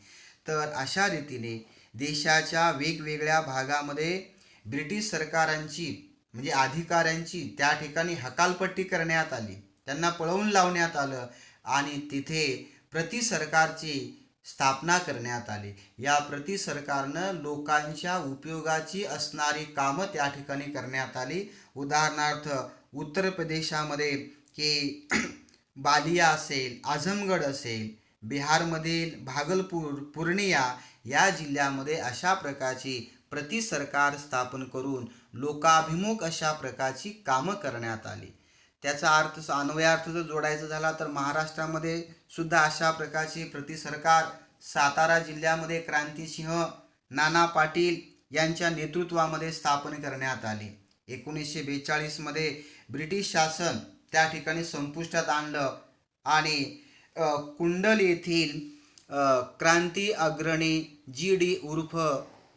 Speaker 1: तर अशा रीतीने देशाच्या वेगवेगळ्या भागामध्ये ब्रिटिश सरकारांची म्हणजे अधिकाऱ्यांची त्या ठिकाणी हकालपट्टी करण्यात आली, त्यांना पळवून लावण्यात आलं आणि तिथे प्रतिसरकारची स्थापना करण्यात आली. या प्रतिसरकारनं लोकांच्या उपयोगाची असणारी कामं त्या ठिकाणी करण्यात आली. उदाहरणार्थ उत्तर प्रदेशामध्ये की बालिया असेल, आझमगड असेल, बिहारमधील भागलपूर, पूर्णिया या जिल्ह्यामध्ये अशा प्रकारची प्रतिसरकार स्थापन करून लोकाभिमुख अशा प्रकारची कामं करण्यात आली. त्याचा अर्थ अन्वय अर्थ जर जोडायचा झाला तर महाराष्ट्रामध्ये सुद्धा अशा प्रकारची प्रतिसरकार सातारा जिल्ह्यामध्ये क्रांतिसिंह नाना पाटील यांच्या नेतृत्वामध्ये स्थापन करण्यात आली. 1942 ब्रिटिश शासन त्या ठिकाणी संपुष्टात आणलं आणि कुंडल येथील क्रांती अग्रणी GD उर्फ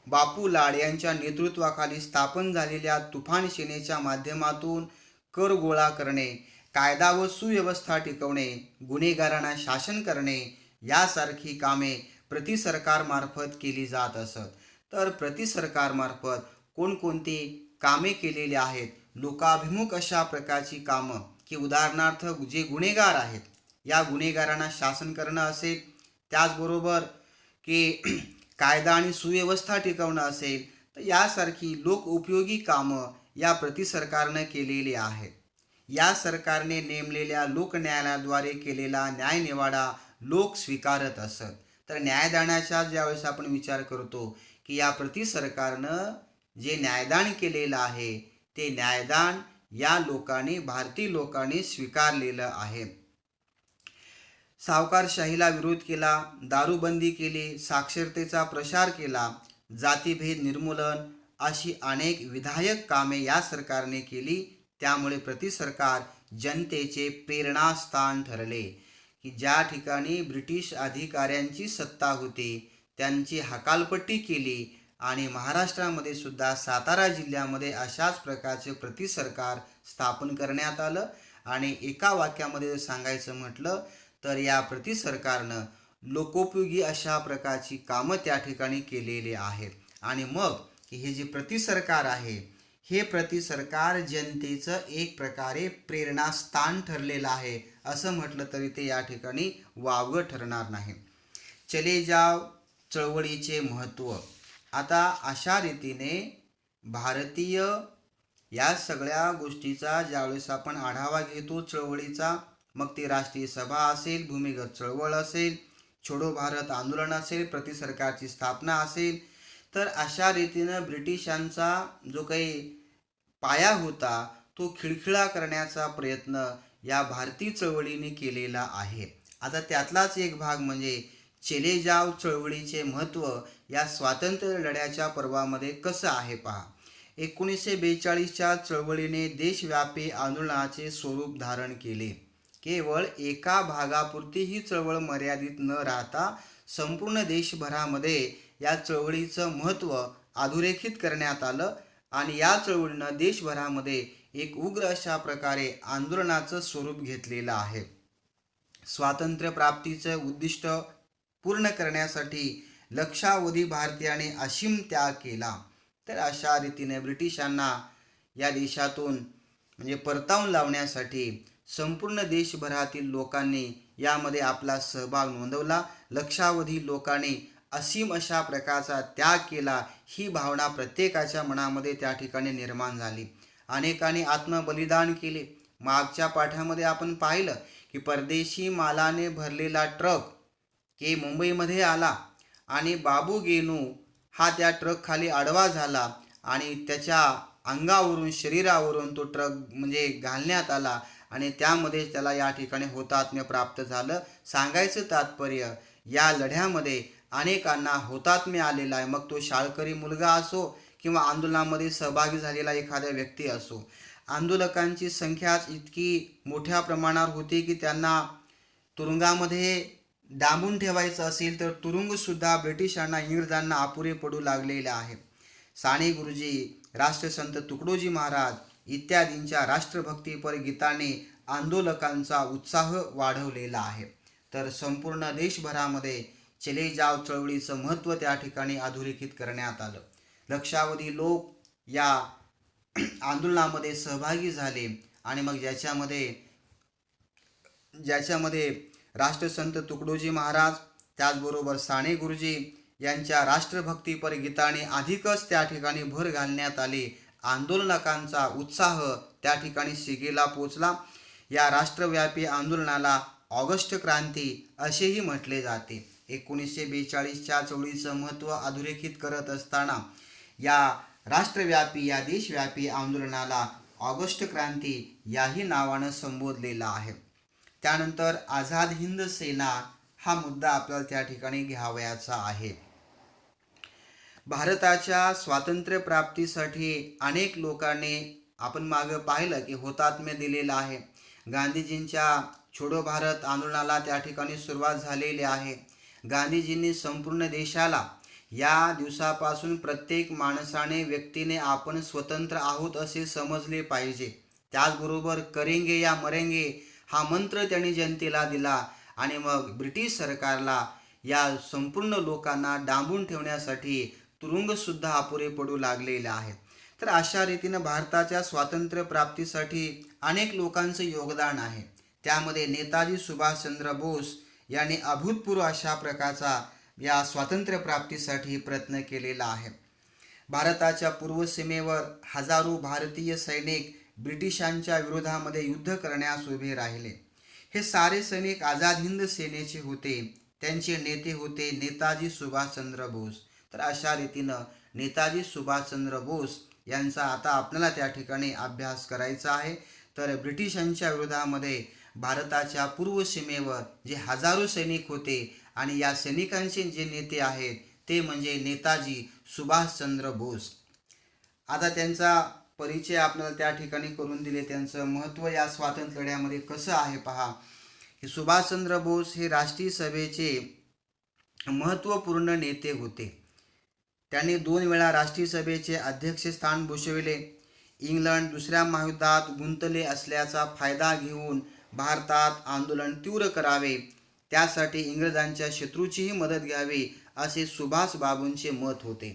Speaker 1: बापू लाड यांच्या नेतृत्वाखाली स्थापन झालेल्या तुफान सेनेच्या माध्यमातून कर गोळा करणे, कायदा व सुव्यवस्था टिकवणे, गुन्हेगारांना शासन करणे यासारखी कामे प्रतिसरकारमार्फत केली जात असत. तर प्रतिसरकारमार्फत कोणकोणती कामे केलेली आहेत, लोकाभिमुख अशा प्रकारची कामं की उदाहरणार्थ जे गुन्हेगार आहेत या गुन्हेगारांना शासन करणं असेल, त्याचबरोबर की कायदा आणि सुव्यवस्था टिकवणं असेल, तर यासारखी लोकउपयोगी कामं या प्रतिसरकारनं केलेली आहेत. या सरकारने नेमलेल्या लोकन्यायालयाद्वारे केलेला न्यायनिवाडा लोक स्वीकारत असत. तर न्यायदानाचा ज्यावेळेस आपण विचार करतो की या प्रतिसरकारनं जे न्यायदान केलेलं आहे ते न्यायदान या लोकांनी, भारतीय लोकांनी स्वीकारलेलं आहे. सावकारशाहीला विरोध केला, दारूबंदी केली, साक्षरतेचा प्रसार केला, जातीभेद निर्मूलन अशी अनेक विधायक कामे या सरकारने केली. त्यामुळे प्रतिसरकार जनतेचे प्रेरणास्थान ठरले की ज्या ठिकाणी ब्रिटिश अधिकाऱ्यांची सत्ता होती त्यांची हकालपट्टी केली आणि महाराष्ट्रामध्ये सुद्धा सातारा जिल्ह्यामध्ये अशाच प्रकारचे प्रतिसरकार स्थापन करण्यात आलं. आणि एका वाक्यामध्ये सांगायचं म्हटलं तर या प्रतिसरकारनं लोकोपयोगी अशा प्रकारची कामं त्या ठिकाणी केलेली आहेत. आणि मग हे जे प्रतिसरकार आहे हे प्रतिसरकार जनतेचं एक प्रकारे प्रेरणास्थान ठरलेलं आहे असं म्हटलं तरी ते या ठिकाणी वावगं ठरणार नाही. चले जाव चळवळीचे महत्त्व. आता अशा रीतीने भारतीय या सगळ्या गोष्टीचा ज्यावेळेस आपण आढावा घेतो चळवळीचा, मग ती राष्ट्रीय सभा असेल, भूमिगत चळवळ असेल, छोडो भारत आंदोलन असेल, प्रतिसरकारची स्थापना असेल, तर अशा रीतीनं ब्रिटिशांचा जो काही पाया होता तो खिळखिळा करण्याचा प्रयत्न या भारतीय चळवळीने केलेला आहे. आता त्यातलाच एक भाग म्हणजे चले जाव चळवळीचे महत्त्व या स्वातंत्र्य लढ्याच्या पर्वामध्ये कसं आहे पहा. 1942च्या चळवळीने देशव्यापी आंदोलनाचे स्वरूप धारण केले. केवळ एका भागापुरती ही चळवळ मर्यादित न राहता संपूर्ण देशभरामध्ये या चळवळीचं महत्त्व अधोरेखित करण्यात आलं आणि या चळवळीनं देशभरामध्ये एक उग्र अशा प्रकारे आंदोलनाचं स्वरूप घेतलेलं आहे. स्वातंत्र्य प्राप्तीचं उद्दिष्ट पूर्ण करण्यासाठी लक्षावधी भारतीयाने असीम त्याग केला. तर अशा रीतीने ब्रिटिशांना या देशातून म्हणजे परतावून लावण्यासाठी संपूर्ण देशभरातील लोकांनी यामध्ये आपला सहभाग नोंदवला. लक्षावधी लोकांनी असीम अशा प्रकारचा त्याग केला. ही भावना प्रत्येकाच्या मनामध्ये त्या ठिकाणी निर्माण झाली. अनेकांनी आत्मबलिदान केले. मागच्या पाठामध्ये आपण पाहिलं की परदेशी मालाने भरलेला ट्रक के मुंबईमध्ये आला आणि बाबू गेनू हा त्या ट्रक खाली आडवा झाला आणि त्याच्या अंगावरून शरीरावरून तो ट्रक म्हणजे घालण्यात आला आणि त्यामध्ये त्याला या ठिकाणी हुतात्म्य प्राप्त झालं. सांगायचं तात्पर्य या लढ्यामध्ये अनेकांना हुतात्म्य आलेला आहे. मग तो शाळकरी मुलगा असो किंवा आंदोलनामध्ये सहभागी झालेला एखादा व्यक्ती असो. आंदोलकांची संख्याच इतकी मोठ्या प्रमाणावर होती की त्यांना तुरुंगामध्ये डांबून ठेवायचं असेल तर तुरुंगसुद्धा ब्रिटिशांना इंग्रजांना अपुरे पडू लागलेले आहे. साने गुरुजी, राष्ट्रसंत तुकडोजी महाराज इत्यादींच्या राष्ट्रभक्तीपर गीताने आंदोलकांचा उत्साह वाढवलेला आहे. तर संपूर्ण देशभरामध्ये चले जाव चळवळीचं महत्त्व त्या ठिकाणी अधोरेखित करण्यात आलं. लक्षावधी लोक या आंदोलनामध्ये सहभागी झाले आणि मग ज्याच्यामध्ये राष्ट्रसंत तुकडोजी महाराज त्याचबरोबर साने गुरुजी यांच्या राष्ट्रभक्तीपर गीताने अधिकच त्या ठिकाणी भर घालण्यात आली. आंदोलकांचा उत्साह त्या ठिकाणी शिगेला पोचला. या राष्ट्रव्यापी आंदोलनाला ऑगस्ट क्रांती असेही म्हटले जाते. 1942च्या चळवळीचं महत्त्व अधोरेखित करत असताना या राष्ट्रव्यापी या देशव्यापी आंदोलनाला ऑगस्ट क्रांती याही नावानं संबोधलेलं आहे. त्यानंतर आझाद हिंद सेना हा मुद्दा आपल्याला त्या ठिकाणी घ्यावयाचा आहे. भारताच्या स्वातंत्र्य प्राप्तीसाठी अनेक लोकांनी आपण मागं पाहिलं की हुतात्म्य दिलेलं आहे. गांधीजींच्या छोडो भारत आंदोलनाला त्या ठिकाणी सुरुवात झालेली आहे. गांधीजींनी संपूर्ण देशाला या दिवसापासून प्रत्येक माणसाने व्यक्तीने आपण स्वतंत्र आहोत असे समजले पाहिजे. त्याचबरोबर करेंगे या मरेंगे हा मंत्र त्यांनी जनतेला दिला आणि मग ब्रिटिश सरकारला या संपूर्ण लोकांना डांबून ठेवण्यासाठी तुरुंगसुद्धा अपुरे पडू लागलेले आहेत. तर अशा रीतीनं भारताच्या स्वातंत्र्य प्राप्तीसाठी अनेक लोकांचं योगदान आहे. त्यामध्ये नेताजी सुभाषचंद्र बोस यांनी अभूतपूर्व अशा प्रकारचा या स्वातंत्र्य प्राप्तीसाठी प्रयत्न केलेला आहे. भारताच्या पूर्व सीमेवर हजारो भारतीय सैनिक ब्रिटिशांच्या विरोधामध्ये युद्ध करण्यास उभे राहिले. हे सारे सैनिक आझाद हिंद सेनेचे होते. त्यांचे नेते होते नेताजी सुभाषचंद्र बोस. तर अशा रीतीनं नेताजी सुभाषचंद्र बोस यांचा आता आपल्याला त्या ठिकाणी अभ्यास करायचा आहे. तर ब्रिटिशांच्या विरोधामध्ये भारताच्या पूर्व सीमेवर जे हजारो सैनिक होते आणि या सैनिकांचे जे नेते आहेत ते म्हणजे नेताजी सुभाषचंद्र बोस. आता त्यांचा परिचय आपल्याला त्या ठिकाणी करून दिले. त्यांचं महत्त्व या स्वातंत्र्य लढ्यामध्ये कसं आहे पहा. हे सुभाषचंद्र बोस हे राष्ट्रीय सभेचे महत्त्वपूर्ण नेते होते. त्यांनी 2 वेळा राष्ट्रीय सभेचे अध्यक्षस्थान भूषविले. इंग्लंड दुसऱ्या महायुद्धात गुंतले असल्याचा फायदा घेऊन भारतात आंदोलन तीव्र करावे, त्यासाठी इंग्रजांच्या शत्रूचीही मदत घ्यावी असे सुभाष बाबूंचे मत होते.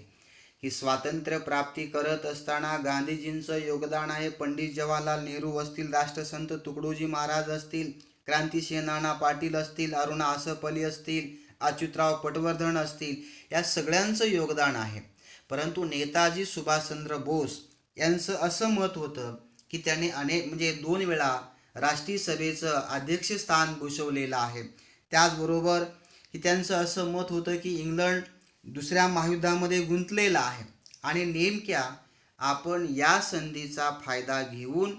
Speaker 1: ही स्वातंत्र्य प्राप्ती करत असताना गांधीजींचं योगदान आहे. पंडित जवाहरलाल नेहरू असतील, राष्ट्रसंत तुकडोजी महाराज असतील, क्रांतिसिंह नाना पाटील असतील, अरुणा असफ अली असतील, अच्युतराव पटवर्धन असतील, या सगळ्यांचं योगदान आहे. परंतु नेताजी सुभाषचंद्र बोस यांचं असं मत होतं की त्यांनी म्हणजे 2 वेळा राष्ट्रीय सभेचं अध्यक्षस्थान भूषवलेलं आहे. त्याचबरोबर की त्यांचं असं मत होतं की इंग्लंड दुसऱ्या महायुद्धामध्ये गुंतलेला आहे आणि नेमक्या आपण या संधीचा फायदा घेऊन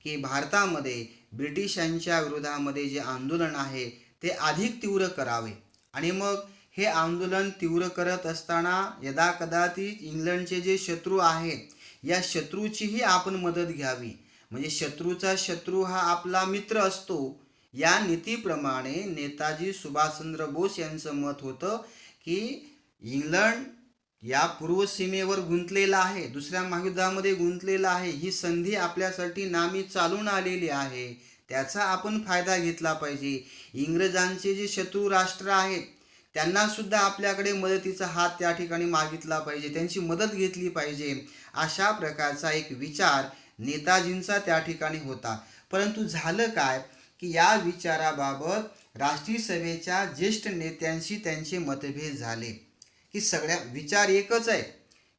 Speaker 1: की भारतामध्ये ब्रिटिशांच्या विरोधामध्ये जे आंदोलन आहे ते अधिक तीव्र करावे आणि मग हे आंदोलन तीव्र करत असताना यदाकदाचित इंग्लंडचे जे शत्रू आहेत या शत्रूचीही आपण मदत घ्यावी. म्हणजे शत्रूचा शत्रू हा आपला मित्र असतो. या नीतीप्रमाणे नेताजी सुभाषचंद्र बोस यांचं मत होतं की इंग्लंड या पूर्व सीमेवर गुंतलेला आहे, दुसऱ्या महायुद्धामध्ये गुंतलेला आहे. ही संधी आपल्यासाठी नामी चालून आलेली आहे, त्याचा आपण फायदा घेतला पाहिजे. इंग्रजांचे जे शत्रू राष्ट्र आहेत त्यांना सुद्धा आपल्याकडे मदतीचा हात त्या ठिकाणी मागितला पाहिजे, त्यांची मदत घेतली पाहिजे, अशा प्रकारचा एक विचार नेताजींचा त्या ठिकाणी होता. परंतु झालं काय की या विचाराबाबत राष्ट्रीय सभेच्या ज्येष्ठ नेत्यांशी त्यांचे मतभेद झाले. की सगळ्या विचार एकच आहे,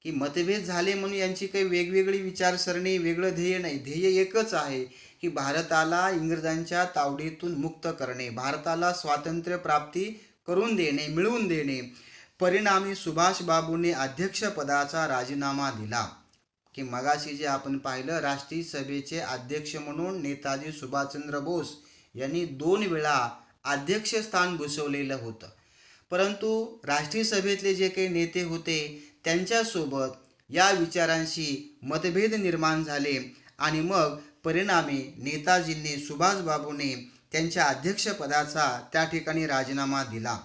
Speaker 1: की मतभेद झाले म्हणून यांची काही वेगवेगळी विचारसरणी, वेगळं ध्येय नाही. ध्येय एकच आहे की भारताला इंग्रजांच्या तावडीतून मुक्त करणे, भारताला स्वातंत्र्य प्राप्ती करून देणे, मिळवून देणे. परिणामी सुभाषबाबूंनी अध्यक्षपदाचा राजीनामा दिला. की मगाशी जे आपण पाहिलं, राष्ट्रीय सभेचे अध्यक्ष म्हणून नेताजी सुभाषचंद्र बोस यांनी 2 वेळा अध्यक्षस्थान भूषवलेलं होतं. परंतु राष्ट्रीय सभेतले जे काही नेते होते त्यांच्यासोबत या विचारांशी मतभेद निर्माण झाले आणि मग परिणामी नेताजींनी, सुभाषबाबूंनी त्यांच्या अध्यक्षपदाचा त्या ठिकाणी राजीनामा दिला.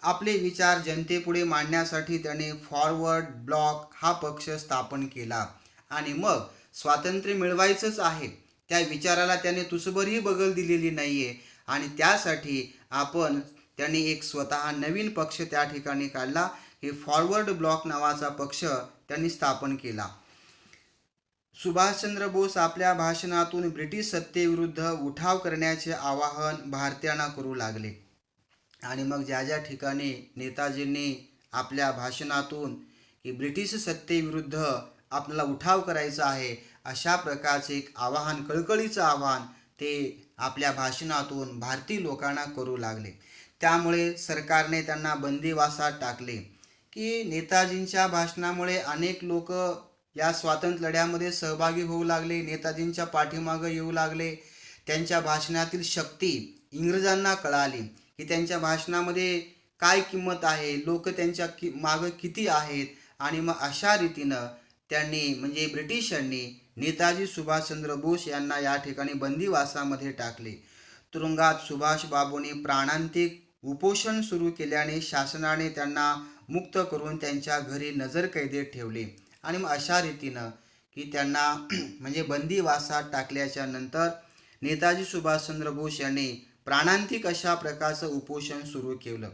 Speaker 1: आपले विचार जनतेपुढे मांडण्यासाठी त्याने फॉरवर्ड ब्लॉक हा पक्ष स्थापन केला आणि मग स्वातंत्र्य मिळवायचंच आहे त्या विचाराला त्याने तुसभरही बगल दिलेली नाही आहे आणि त्यासाठी त्यांनी एक स्वतः नवीन पक्ष त्या ठिकाणी काढला. हे फॉरवर्ड ब्लॉक नावाचा पक्ष त्यांनी स्थापन केला. सुभाषचंद्र बोस आपल्या भाषणातून ब्रिटिश सत्तेविरुद्ध उठाव करण्याचे आवाहन भारतीयांना करू लागले आणि मग ज्या ज्या ठिकाणी नेताजींनी आपल्या भाषणातून की ब्रिटिश सत्तेविरुद्ध आपल्याला उठाव करायचा आहे अशा प्रकारचे एक आवाहन, कळकळीचं आवाहन ते आपल्या भाषणातून भारतीय लोकांना करू लागले. त्यामुळे सरकारने त्यांना बंदिवासात टाकले. की नेताजींच्या भाषणामुळे अनेक लोक या स्वातंत्र्य लढ्यामध्ये सहभागी होऊ लागले, नेताजींच्या पाठीमागं येऊ लागले. त्यांच्या भाषणातील शक्ती इंग्रजांना कळाली की त्यांच्या भाषणामध्ये काय किंमत आहे, लोक त्यांच्या मागं किती आहेत आणि मग अशा रीतीनं त्यांनी म्हणजे ब्रिटिशांनी नेताजी सुभाषचंद्र बोस यांना या ठिकाणी बंदिवासामध्ये टाकले. तुरुंगात सुभाषबाबूंनी प्राणांतिक उपोषण सुरू केल्याने शासनाने त्यांना मुक्त करून त्यांच्या घरी नजरकैदेत ठेवले आणि मग अशा रीतीनं की त्यांना म्हणजे बंदिवासात टाकल्याच्या नंतर नेताजी सुभाषचंद्र बोस यांनी प्राणांतिक अशा प्रकारचं उपोषण सुरू केलं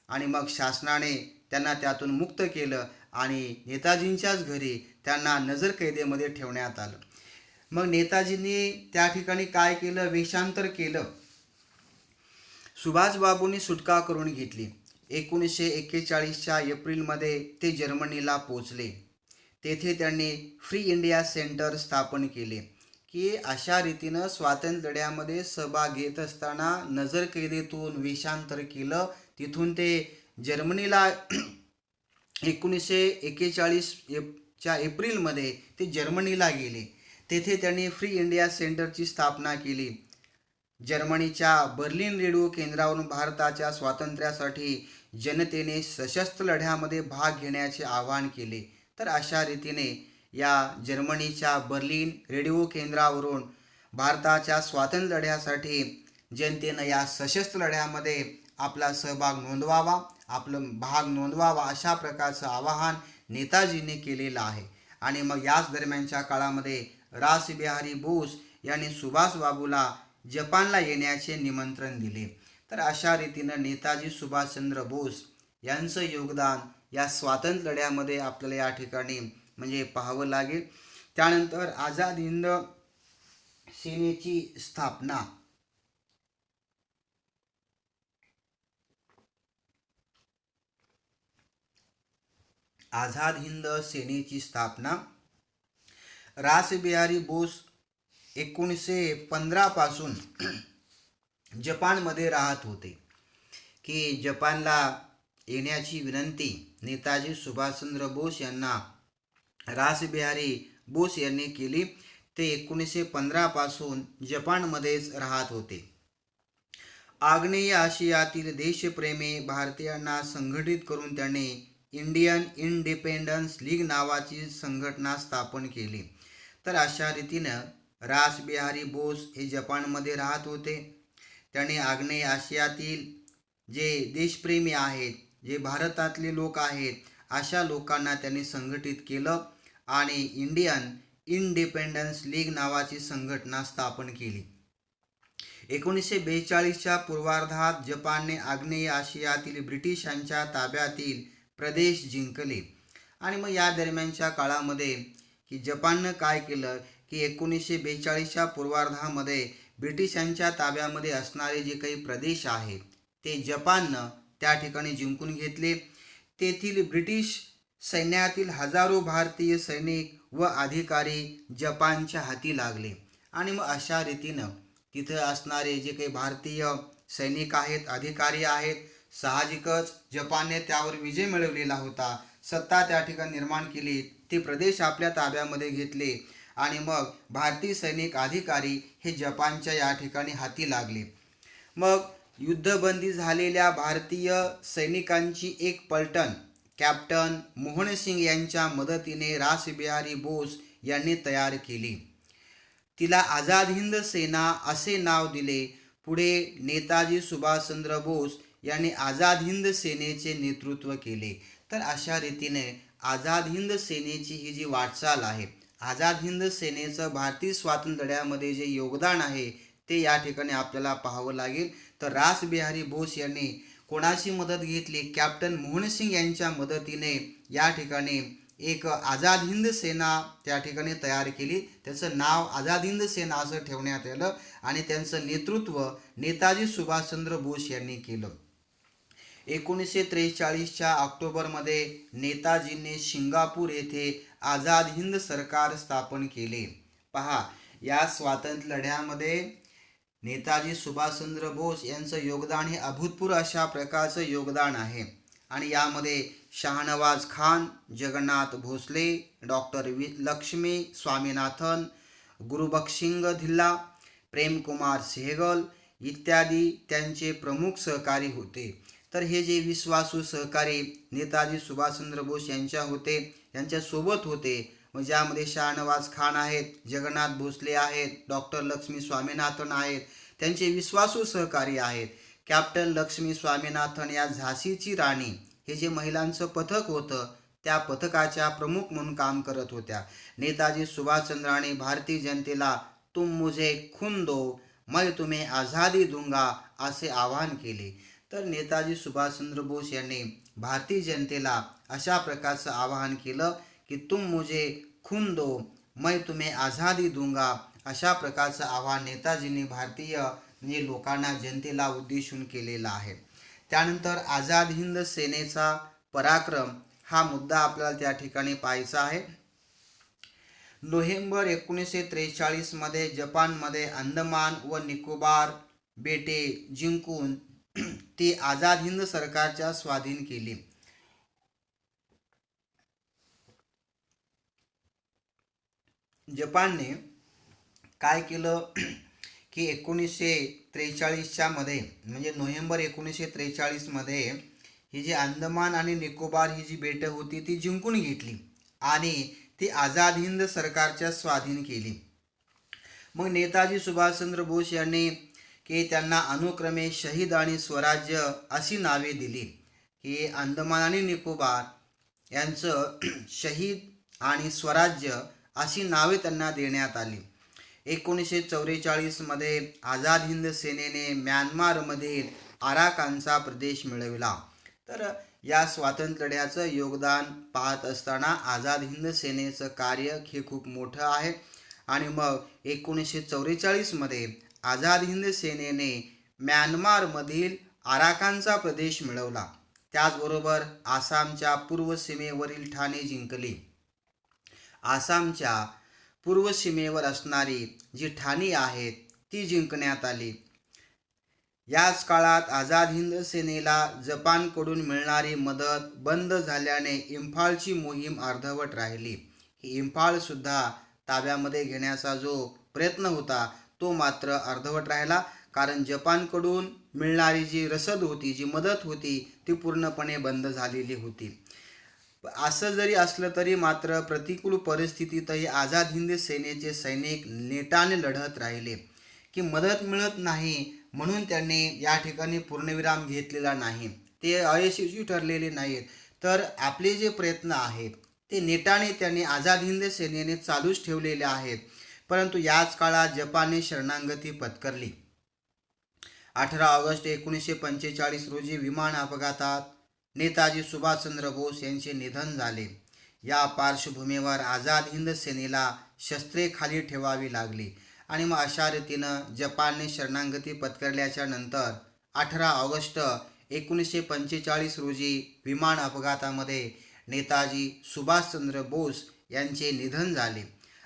Speaker 1: आणि मग शासनाने त्यांना त्यातून मुक्त केलं आणि नेताजींच्याच घरी त्यांना नजरकैदेमध्ये ठेवण्यात आलं. मग नेताजींनी त्या ठिकाणी काय केलं, वेषांतर केलं. सुभाषबाबूंनी सुटका करून घेतली. 1941च्या एप्रिलमध्ये ते जर्मनीला पोचले. तेथे त्यांनी फ्री इंडिया सेंटर स्थापन केले. की अशा रीतीनं स्वातंत्र्य लढ्यामध्ये सहभाग घेत असताना नजरकैदेतून वेषांतर केलं. तिथून ते जर्मनीला 1941च्या एप्रिलमध्ये ते जर्मनीला गेले. तेथे त्यांनी फ्री इंडिया सेंटरची स्थापना केली. जर्मनीच्या बर्लिन रेडिओ केंद्रावरून भारताच्या स्वातंत्र्यासाठी जनतेने सशस्त्र लढ्यामध्ये भाग घेण्याचे आवाहन केले. तर अशा रीतीने या जर्मनीच्या बर्लिन रेडिओ केंद्रावरून भारताच्या स्वातंत्र्य लढ्यासाठी जनतेनं या सशस्त्र लढ्यामध्ये आपला सहभाग नोंदवावा, आपलं भाग नोंदवावा अशा प्रकारचं आवाहन नेताजींनी केलेलं आहे. आणि मग याच दरम्यानच्या काळामध्ये रासबिहारी बोस यांनी सुभाषबाबूला जपानला येण्याचे निमंत्रण दिले. तर अशा रीतीनं नेताजी सुभाषचंद्र बोस यांचं योगदान या स्वातंत्र्य लढ्यामध्ये आपल्याला या ठिकाणी म्हणजे पाहावं लागेल. त्यानंतर आझाद हिंद सेनेची स्थापना. आझाद हिंद सेनेची स्थापना रासबिहारी बोस 1915 पासून जपानमध्ये राहत होते. की जपानला येण्याची विनंती नेताजी सुभाषचंद्र बोस यांना रासबिहारी बोस यांनी केली. ते 1915 पासून जपानमध्येच राहत होते. आग्नेय आशियातील देशप्रेमी भारतीयांना संघटित करून त्यांनी इंडियन इंडिपेंडन्स लीग नावाची संघटना स्थापन केली. तर अशा रीतीनं रासबिहारी बोस हे जपानमध्ये राहत होते. त्यांनी आग्नेय आशियातील जे देशप्रेमी आहेत, जे भारतातले लोक आहेत अशा लोकांना त्यांनी संघटित केलं आणि इंडियन इंडिपेंडन्स लीग नावाची संघटना स्थापन केली. 1942च्या पूर्वार्धात जपानने आग्नेय आशियातील ब्रिटिशांच्या ताब्यातील प्रदेश जिंकले. आणि मग या दरम्यानच्या काळामध्ये की जपाननं काय केलं की 1942च्या पूर्वार्धामध्ये ब्रिटिशांच्या ताब्यामध्ये असणारे जे काही प्रदेश आहेत ते जपाननं त्या ठिकाणी जिंकून घेतले. तेथील ब्रिटिश सैन्यातील हजारो भारतीय सैनिक व अधिकारी जपानच्या हाती लागले. आणि मग अशा रीतीनं तिथं असणारे जे काही भारतीय सैनिक आहेत, अधिकारी आहेत, साहजिकच जपानने त्यावर विजय मिळवलेला होता, सत्ता त्या ठिकाणी निर्माण केली, ते प्रदेश आपल्या ताब्यामध्ये घेतले आणि मग भारतीय सैनिक अधिकारी हे जपानच्या या ठिकाणी हाती लागले. मग युद्धबंदी झालेल्या भारतीय सैनिकांची एक पलटण कॅप्टन मोहनसिंग यांच्या मदतीने रासबिहारी बोस यांनी तयार केली. तिला आझाद हिंद सेना असे नाव दिले. पुढे नेताजी सुभाषचंद्र बोस यांनी आझाद हिंद सेनेचे नेतृत्व केले. तर अशा रीतीने आझाद हिंद सेनेची ही जी वाटचाल आहे, आझाद हिंद सेनेचं भारतीय स्वातंत्र्य लढ्यामध्ये जे योगदान आहे ते या ठिकाणी आपल्याला पाहावं लागेल. तर रासबिहारी बोस यांनी कोणाची मदत घेतली? कॅप्टन मोहनसिंग यांच्या मदतीने या ठिकाणी एक आझाद हिंद सेना त्या ठिकाणी तयार केली. त्याचं नाव आझाद हिंद सेना असं ठेवण्यात आलं आणि त्यांचं नेतृत्व नेताजी सुभाषचंद्र बोस यांनी केलं. 1943च्या ऑक्टोबरमध्ये नेताजींनी सिंगापूर येथे आझाद हिंद सरकार स्थापन केले. पहा, या स्वातंत्र्य लढ्यामध्ये नेताजी सुभाषचंद्र बोस यांचं योगदान हे अभूतपूर्व अशा प्रकारचं योगदान आहे. आणि यामध्ये शाहनवाज खान, जगन्नाथ भोसले, डॉक्टर लक्ष्मी स्वामीनाथन, गुरुबख्शिंग धिल्ला, प्रेमकुमार सेहगल इत्यादी त्यांचे प्रमुख सहकारी होते. तर हे जे विश्वासू सहकारी नेताजी सुभाषचंद्र बोस यांच्या होते, यांच्यासोबत होते, मग ज्यामध्ये शाहनवाज खान आहेत, जगन्नाथ भोसले आहेत, डॉक्टर लक्ष्मी स्वामीनाथन आहेत, त्यांचे विश्वासू सहकारी आहेत. कॅप्टन लक्ष्मी स्वामीनाथन या झाशीची राणी हे जे महिलांचं पथक होतं त्या पथकाच्या प्रमुख म्हणून काम करत होत्या. नेताजी सुभाषचंद्रांनी भारतीय जनतेला तुम मुझे खून दो मैं तुम्हें आझादी दूंगा असे आवाहन केले. तर नेताजी सुभाषचंद्र बोस यांनी भारतीय जनतेला अशा प्रकारचं आवाहन केलं की तुम मुझे खून दो मैं तुम्हें आझादी दूंगा, अशा प्रकारचं आवाहन नेताजींनी भारतीय म्हणजे लोकांना, जनतेला उद्देशून केलेला आहे. त्यानंतर आझाद हिंद सेनेचा पराक्रम हा मुद्दा आपल्याला त्या ठिकाणी पाहायचा आहे. नोव्हेंबर 1943 मध्ये जपानमध्ये अंदमान व निकोबार बेटे जिंकून ती आझाद हिंद सरकारच्या स्वाधीन केली. जपानने काय केलं की 1943च्या मध्ये म्हणजे नोव्हेंबर 1943 मध्ये ही जी अंदमान आणि निकोबार ही जी बेटं होती ती जिंकून घेतली आणि ती आझाद हिंद सरकारच्या स्वाधीन केली. मग नेताजी सुभाषचंद्र बोस यांनी की त्यांना अनुक्रमे शहीद आणि स्वराज्य अशी नावे दिली. की अंदमान आणि निकोबार यांचं शहीद आणि स्वराज्य अशी नावे त्यांना देण्यात आली. 1944 मध्ये आझाद हिंद सेनेने म्यानमारमधील आराकानचा प्रदेश मिळविला. तर या स्वातंत्र्य लढ्याचं योगदान पाहत असताना आझाद हिंद सेनेचं कार्य हे खूप मोठं आहे. आणि मग 1944 मध्ये आझाद हिंद सेनेने म्यानमारमधील आराकानचा प्रदेश मिळवला. त्याचबरोबर आसामच्या पूर्व सीमेवरील ठाणे जिंकली. आसामच्या पूर्व सीमेवर असणारी जी ठाणी आहेत ती जिंकण्यात आली. याच काळात आझाद हिंद सेनेला जपानकडून मिळणारी मदत बंद झाल्याने इम्फाळची मोहीम अर्धवट राहिली. ही इम्फाळसुद्धा ताब्यामध्ये घेण्याचा जो प्रयत्न होता तो मात्र अर्धवट राहिला, कारण जपानकडून मिळणारी जी रसद होती, जी मदत होती ती पूर्णपणे बंद झालेली होती. असं जरी असलं तरी मात्र प्रतिकूल परिस्थितीतही आझाद हिंद सेनेचे सैनिक नेटाने लढत राहिले. की मदत मिळत नाही म्हणून त्यांनी या ठिकाणी पूर्णविराम घेतलेला नाही, ते अयशस्वी ठरलेले नाहीत. तर आपले जे प्रयत्न आहेत ते नेटाने त्यांनी आझाद हिंद सेनेने चालूच ठेवलेले आहेत. परंतु याच काळात जपानने शरणागती पत्करली. 18 ऑगस्ट 1945 रोजी विमान अपघातात नेताजी सुभाषचंद्र बोस यांचे निधन झाले. या पार्श्वभूमीवर आझाद हिंद सेनेला शस्त्रे खाली ठेवावी लागली आणि मग अशा रीतीनं जपानने शरणागती पत्करल्याच्या नंतर 18 ऑगस्ट 1945 रोजी विमान अपघातामध्ये नेताजी सुभाषचंद्र बोस यांचे निधन झाले.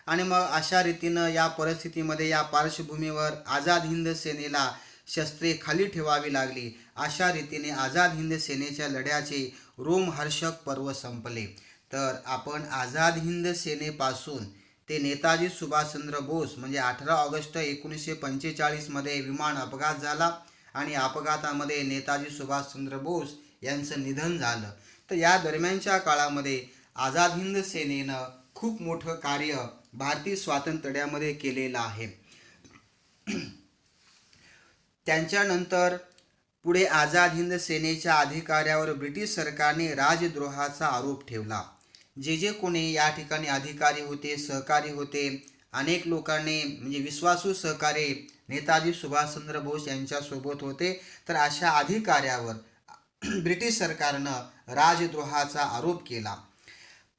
Speaker 1: आणि मग अशा रीतीनं या परिस्थितीमध्ये या पार्श्वभूमीवर आझाद हिंद सेनेला शस्त्रे खाली ठेवावी लागली. अशा रीतीने आझाद हिंद सेनेच्या लढ्याचे रोमहर्षक पर्व संपले. तर आपण आझाद हिंद सेनेपासून ते नेताजी सुभाषचंद्र बोस म्हणजे 18 ऑगस्ट 1945 मध्ये विमान अपघात झाला आणि अपघातामध्ये नेताजी सुभाषचंद्र बोस यांचं निधन झालं. तर या दरम्यानच्या काळामध्ये आझाद हिंद सेनेनं खूप मोठं कार्य भारतीय स्वातंत्र्यामध्ये केलेलं आहे. त्यांच्यानंतर पुढे आझाद हिंद सेनेच्या अधिकाऱ्यावर ब्रिटिश सरकारने राजद्रोहाचा आरोप ठेवला. जे कोणी या ठिकाणी अधिकारी होते, सहकारी होते, अनेक लोकांनी म्हणजे विश्वासू सहकारी नेताजी सुभाषचंद्र बोस यांच्यासोबत होते. तर अशा अधिकाऱ्यावर ब्रिटिश सरकारनं राजद्रोहाचा आरोप केला.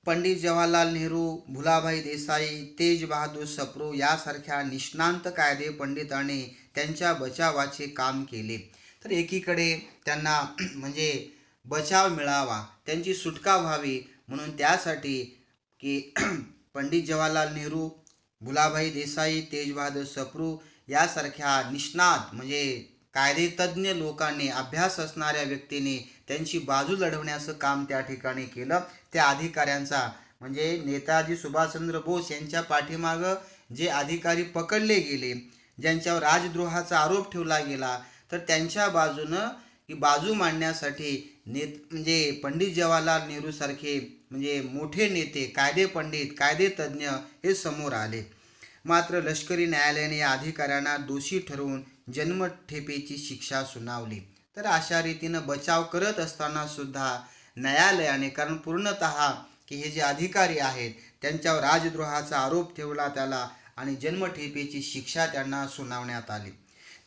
Speaker 1: पंडित जवाहरलाल नेहरू, भुलाभाई देसाई, तेज बहादूर सप्रू यासारख्या निष्णांत कायदे पंडितांनी त्यांच्या बचावाचे काम केले. तर एकीकडे त्यांना म्हणजे बचाव मिळावा, त्यांची सुटका व्हावी म्हणून त्यासाठी की पंडित जवाहरलाल नेहरू, भुलाभाई देसाई, तेज बहादूर सप्रू यासारख्या निष्णात म्हणजे कायदेतज्ञ लोकांनी, अभ्यास असणाऱ्या व्यक्तींनी त्यांची बाजू लढवण्याचं काम त्या ठिकाणी केलं. त्या अधिकाऱ्यांचा म्हणजे नेताजी सुभाषचंद्र बोस यांच्या पाठीमागं जे अधिकारी पकडले गेले, ज्यांच्यावर राजद्रोहाचा आरोप ठेवला गेला, तर त्यांच्या बाजूनं की बाजू मांडण्यासाठी म्हणजे पंडित जवाहरलाल नेहरू सारखे म्हणजे मोठे नेते, कायदे पंडित, कायदेतज्ञ हे समोर आले. मात्र लष्करी न्यायालयाने या अधिकाऱ्यांना दोषी ठरवून जन्मठेपेची शिक्षा सुनावली. तर अशा रीतीनं बचाव करत असताना सुद्धा न्यायालयाने, कारण पूर्णतः की हे जे अधिकारी आहेत त्यांच्यावर राजद्रोहाचा आरोप ठेवला त्याला आणि जन्मठेपेची शिक्षा त्यांना सुनावण्यात आली.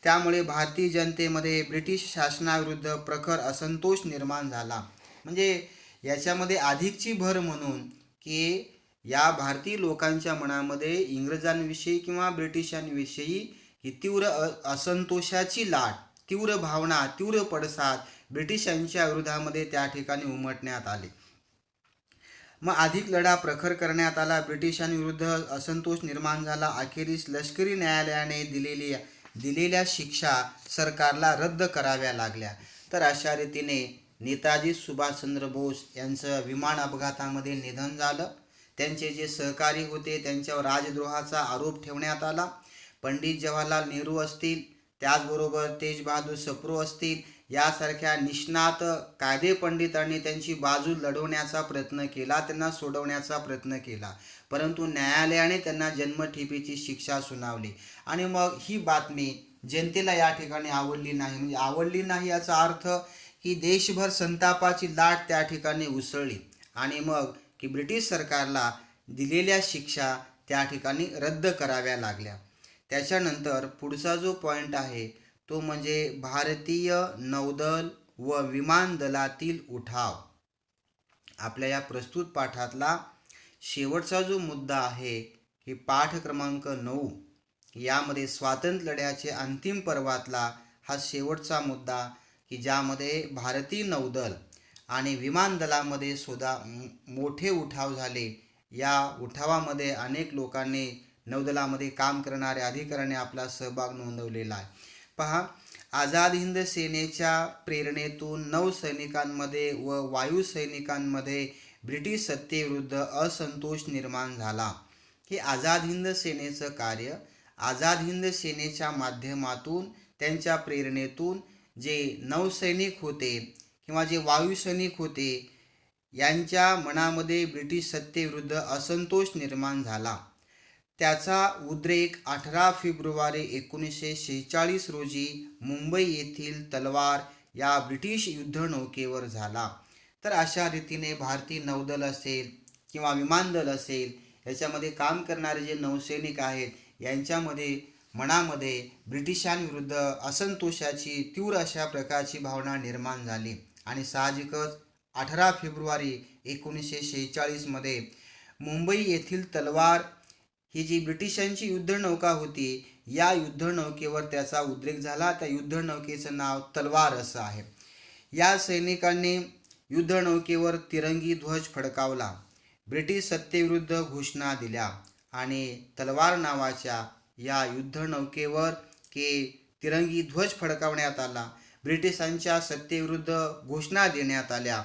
Speaker 1: त्यामुळे भारतीय जनतेमध्ये ब्रिटिश शासनाविरुद्ध प्रखर असंतोष निर्माण झाला. म्हणजे याच्यामध्ये अधिकची भर म्हणून की या भारतीय लोकांच्या मनामध्ये इंग्रजांविषयी किंवा ब्रिटिशांविषयी ही तीव्र असंतोषाची लाट, तीव्र भावना, तीव्र पडसाद ब्रिटिशांच्या विरोधामध्ये त्या ठिकाणी उमटण्यात आले. मग अधिक लढा प्रखर करण्यात आला. ब्रिटिशांविरुद्ध असंतोष निर्माण झाला. अखेरीस लष्करी न्यायालयाने दिलेल्या शिक्षा सरकारला रद्द कराव्या लागल्या. तर अशा रीतीने नेताजी सुभाषचंद्र बोस यांचं विमान अपघातामध्ये निधन झालं. त्यांचे जे सहकारी होते त्यांच्यावर राजद्रोहाचा आरोप ठेवण्यात आला. पंडित जवाहरलाल नेहरू असतील, त्याचबरोबर तेज बहादूर सप्रू असतील, यासारख्या निष्णात कायदे पंडितांनी त्यांची बाजू लढवण्याचा प्रयत्न केला, त्यांना सोडवण्याचा प्रयत्न केला, परंतु न्यायालयाने त्यांना जन्मठेपेची शिक्षा सुनावली. आणि मग ही बातमी जनतेला या ठिकाणी आवडली नाही. म्हणजे आवडली नाही याचा अर्थ की देशभर संतापाची लाट त्या ठिकाणी उसळली आणि मग की ब्रिटिश सरकारला दिलेल्या शिक्षा त्या ठिकाणी रद्द कराव्या लागल्या. त्याच्यानंतर पुढचा जो पॉईंट आहे तो म्हणजे भारतीय नौदल व विमान दलातील उठाव. आपल्या या प्रस्तुत पाठातला शेवटचा जो मुद्दा आहे की पाठ क्रमांक 9 यामध्ये स्वातंत्र्य लढ्याचे अंतिम पर्वातला हा शेवटचा मुद्दा की ज्यामध्ये भारतीय नौदल आणि विमान दलामध्ये सुद्धा मोठे उठाव झाले. या उठावामध्ये अनेक लोकांनी, नौदलामध्ये काम करणाऱ्या अधिकाऱ्यांनी आपला सहभाग नोंदवलेला आहे. पहा, आझाद हिंद सेनेच्या प्रेरणेतून नौसैनिकांमध्ये व वायुसैनिकांमध्ये ब्रिटिश सत्तेविरुद्ध असंतोष निर्माण झाला. की आझाद हिंद सेनेचं कार्य, आझाद हिंद सेनेच्या माध्यमातून, त्यांच्या प्रेरणेतून जे नौसैनिक होते किंवा जे वायुसैनिक होते यांच्या मनामध्ये ब्रिटिश सत्तेविरुद्ध असंतोष निर्माण झाला. त्याचा उद्रेक 18 फेब्रुवारी 1946 रोजी मुंबई येथील तलवार या ब्रिटिश युद्धनौकेवर झाला. तर अशा रीतीने भारतीय नौदल असेल किंवा विमानदल असेल, याच्यामध्ये काम करणारे जे नौसैनिक आहेत, यांच्यामध्ये मनामध्ये ब्रिटिशांविरुद्ध असंतोषाची तीव्र अशा प्रकारची भावना निर्माण झाली. आणि साहजिकच 18 फेब्रुवारी 1946मध्ये मुंबई येथील तलवार ही जी ब्रिटिशांची युद्धनौका होती, या युद्धनौकेवर त्याचा उद्रेक झाला. त्या युद्धनौकेचं नाव तलवार असं आहे. या सैनिकांनी युद्धनौकेवर तिरंगी ध्वज फडकावला, ब्रिटिश सत्तेविरुद्ध घोषणा दिल्या आणि तलवार नावाच्या या युद्धनौकेवर तिरंगी ध्वज फडकावण्यात आला. ब्रिटिशांच्या सत्तेविरुद्ध घोषणा देण्यात आल्या.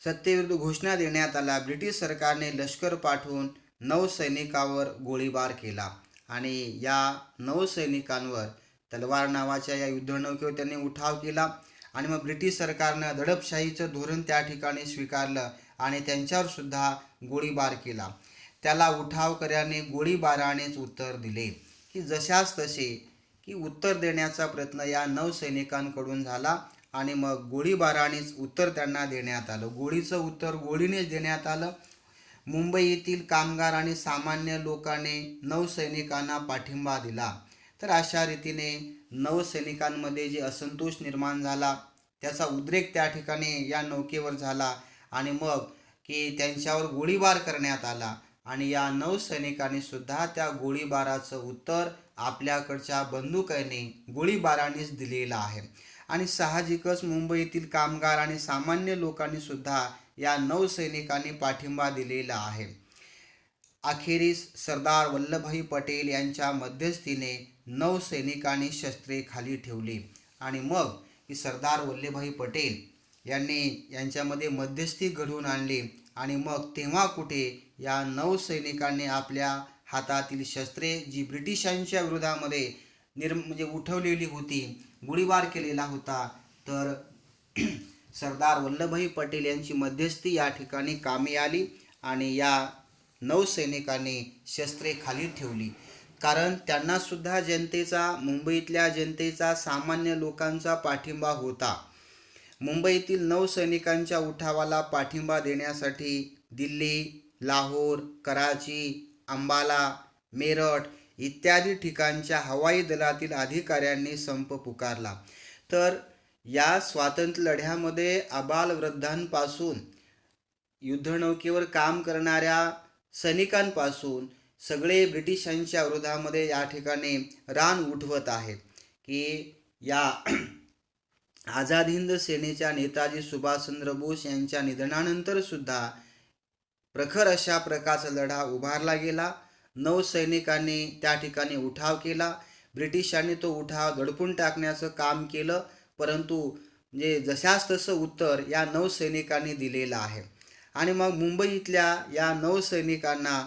Speaker 1: सत्तेविरुद्ध घोषणा देण्यात आला. ब्रिटिश सरकारने लष्कर पाठवून नौसैनिकावर गोळीबार केला आणि या नौसैनिकांवर तलवार नावाच्या या युद्धनौकेवर त्यांनी उठाव केला. आणि मग ब्रिटिश सरकारनं दडपशाहीचं धोरण त्या ठिकाणी स्वीकारलं आणि त्यांच्यावर सुद्धा गोळीबार केला. त्याला उठावकर्याने गोळीबारानेच उत्तर दिले, की जशास तसे की उत्तर देण्याचा प्रयत्न या नौसैनिकांकडून झाला आणि मग गोळीबारानेच उत्तर त्यांना देण्यात आलं. गोळीचं उत्तर गोळीनेच देण्यात आलं. मुंबई येथील कामगार आणि सामान्य लोकांनी नौसैनिकांना पाठिंबा दिला. तर अशा रीतीने नौसैनिकांमध्ये जे असंतोष निर्माण झाला, त्याचा उद्रेक त्या ठिकाणी या नौकेवर झाला आणि मग त्यांच्यावर गोळीबार करण्यात आला आणि या नौसैनिकांनी सुद्धा त्या गोळीबाराचं उत्तर आपल्याकडच्या बंदुकाने गोळीबारानेच दिलेलं आहे. आणि साहजिकच मुंबईतील कामगार आणि सामान्य लोकांनी सुद्धा या नौसैनिकांनी पाठिंबा दिलेला आहे. अखेरीस सरदार वल्लभभाई पटेल यांच्या मध्यस्थीने नौसैनिकांनी शस्त्रे खाली ठेवली आणि मग सरदार वल्लभभाई पटेल यांच्यामध्ये मध्यस्थी घडवून आणली आणि मग तेव्हा कुठे या नौसैनिकांनी आपल्या हातातील शस्त्रे जी ब्रिटिशांच्या विरोधामध्ये म्हणजे उठवलेली होती, गोळीबार केलेला होता, तर सरदार वल्लभभाई पटेल यांची मध्यस्थी या ठिकाणी कामी आली आणि या नौसैनिकांनी शस्त्रे खाली ठेवली. कारण त्यांना सुद्धा जनतेचा, मुंबईतल्या जनतेचा, सामान्य लोकांचा पाठिंबा होता. मुंबईतील नौसैनिकांच्या उठावाला पाठिंबा देण्यासाठी दिल्ली, लाहोर, कराची, अंबाला, मेरठ इत्यादी ठिकाणच्या हवाई दलातील अधिकाऱ्यांनी संप पुकारला. तर या स्वातंत्र्य लढ्यामध्ये आबालवृद्धांपासून युद्धनौकेवर काम करणाऱ्या सैनिकांपासून सगळे ब्रिटिशांच्या विरोधामध्ये या ठिकाणी रान उठवत आहेत. की या आझाद हिंद सेनेच्या नेताजी सुभाषचंद्र बोस यांच्या निधनानंतर सुद्धा प्रखर अशा प्रकारचा लढा उभारला गेला. नौसैनिकांनी त्या ठिकाणी उठाव केला. ब्रिटिशांनी तो उठाव दडपून टाकण्याचं काम केलं, परंतु म्हणजे जशास तसं उत्तर या नौसैनिकांनी दिलेलं आहे. आणि मग मुंबईतल्या या नौसैनिकांना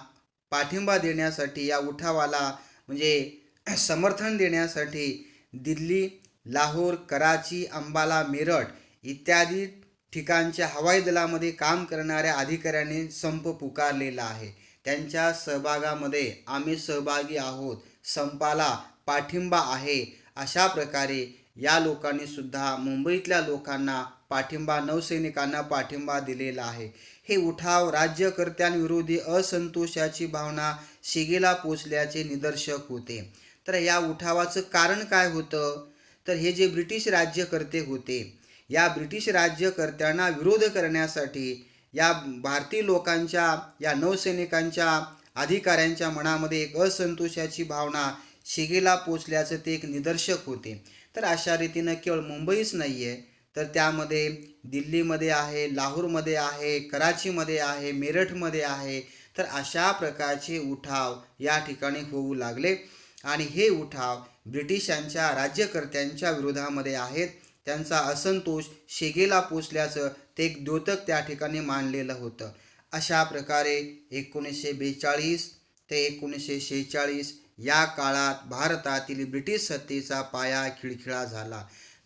Speaker 1: पाठिंबा देण्यासाठी, या उठावाला म्हणजे समर्थन देण्यासाठी दिल्ली, लाहोर, कराची, अंबाला, मेरठ इत्यादी ठिकाणच्या हवाई दलामध्ये काम करणाऱ्या अधिकाऱ्यांनी संप पुकारलेला आहे. त्यांच्या सहभागामध्ये आम्ही सहभागी आहोत, संपाला पाठिंबा आहे, अशा प्रकारे या लोकांनी सुद्धा मुंबईतल्या लोकांना पाठिंबा, नौसैनिकांना पाठिंबा दिलेला आहे. हे उठाव राज्यकर्त्यांविरोधी असंतोषाची भावना शिगेला पोचल्याचे निदर्शक होते. तर या उठावाचं कारण काय होतं? तर हे जे ब्रिटिश राज्यकर्ते होते, या ब्रिटिश राज्यकर्त्यांना विरोध करण्यासाठी या भारतीय लोकांच्या, या नौसैनिकांच्या अधिकाऱ्यांच्या मनामध्ये एक असंतोषाची भावना शिगेला पोचल्याचं ते एक निदर्शक होते. तर अशा रीतीनं केवळ मुंबईच नाही आहे, तर त्यामध्ये दिल्लीमध्ये आहे, लाहोरमध्ये आहे, कराचीमध्ये आहे, मेरठमध्ये आहे. तर अशा प्रकारचे उठाव या ठिकाणी होऊ लागले आणि हे उठाव ब्रिटिशांच्या राज्यकर्त्यांच्या विरोधामध्ये आहेत. त्यांचा असंतोष शिगेला पोचल्याचं ते एक द्योतक त्या ठिकाणी मानलेलं होतं. अशा प्रकारे 1942 ते 1946 या काळात भारतातील ब्रिटिश सत्तेचा पाया खिळखिळा झाला.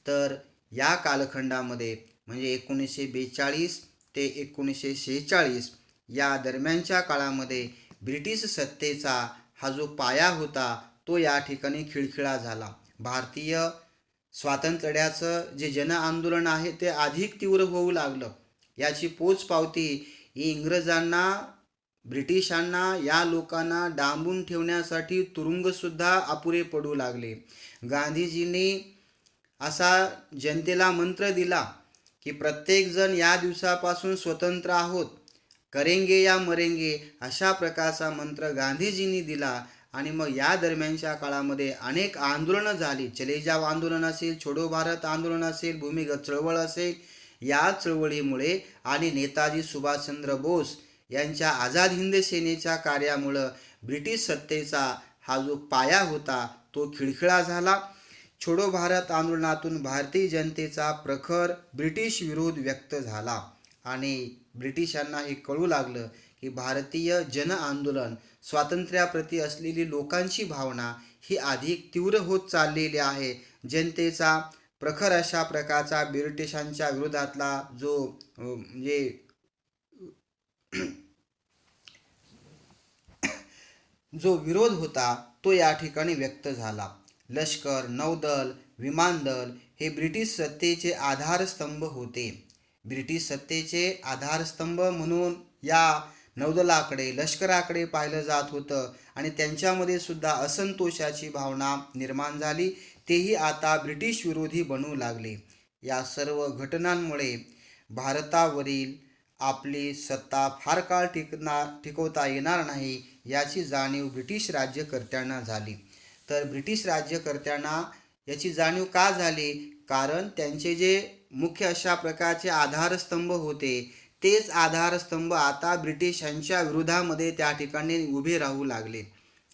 Speaker 1: तर या कालखंडामध्ये म्हणजे 1942 ते 1946 या दरम्यानच्या काळामध्ये ब्रिटिश सत्तेचा हा जो पाया होता तो या ठिकाणी खिळखिळा झाला. भारतीय स्वातंत्र्य लढ्याचं जे जन आंदोलन आहे ते अधिक तीव्र होऊ लागलं. याची पोचपावती इंग्रजांना, ब्रिटिशांना या लोकांना डांबून ठेवण्यासाठी तुरुंगसुद्धा अपुरे पडू लागले. गांधीजींनी असा जनतेला मंत्र दिला की प्रत्येकजण या दिवसापासून स्वतंत्र आहोत, करेंगे या मरेंगे, अशा प्रकारचा मंत्र गांधीजींनी दिला. आणि मग या दरम्यानच्या काळामध्ये अनेक आंदोलनं झाली. चले जाव आंदोलन असेल, छोडो भारत आंदोलन असेल, भूमिगत चळवळ असेल. या चळवळीमुळे आणि नेताजी सुभाषचंद्र बोस यांच्या आझाद हिंद सेनेच्या कार्यामुळं ब्रिटिश सत्तेचा हा जो पाया होता तो खिळखिळा झाला. छोडो भारत आंदोलनातून भारतीय जनतेचा प्रखर ब्रिटिश विरोध व्यक्त झाला आणि ब्रिटिशांना हे कळू लागलं की भारतीय जन आंदोलन, स्वातंत्र्याप्रती असलेली लोकांची भावना ही अधिक तीव्र होत चाललेली आहे. जनतेचा प्रखर अशा प्रकारचा ब्रिटिशांच्या विरोधातला जो जो विरोध होता तो या ठिकाणी व्यक्त झाला. लष्कर, नौदल, विमानदल हे ब्रिटिश सत्तेचे आधारस्तंभ होते. ब्रिटिश सत्तेचे आधारस्तंभ म्हणून या नौदलाकडे, लष्कराकडे पाहिलं जात होतं आणि त्यांच्यामध्ये सुद्धा असंतोषाची भावना निर्माण झाली. तेही आता ब्रिटिश विरोधी बनू लागले. या सर्व घटनांमुळे भारतावरील आपली सत्ता फार काळ टिकवता येणार नाही याची जाणीव ब्रिटिश राज्यकर्त्यांना झाली. तर ब्रिटिश राज्यकर्त्यांना याची जाणीव का झाली? कारण त्यांचे जे मुख्य अशा प्रकारचे आधारस्तंभ होते तेच आधारस्तंभ आता ब्रिटिशांच्या विरोधामध्ये त्या ठिकाणी उभे राहू लागले.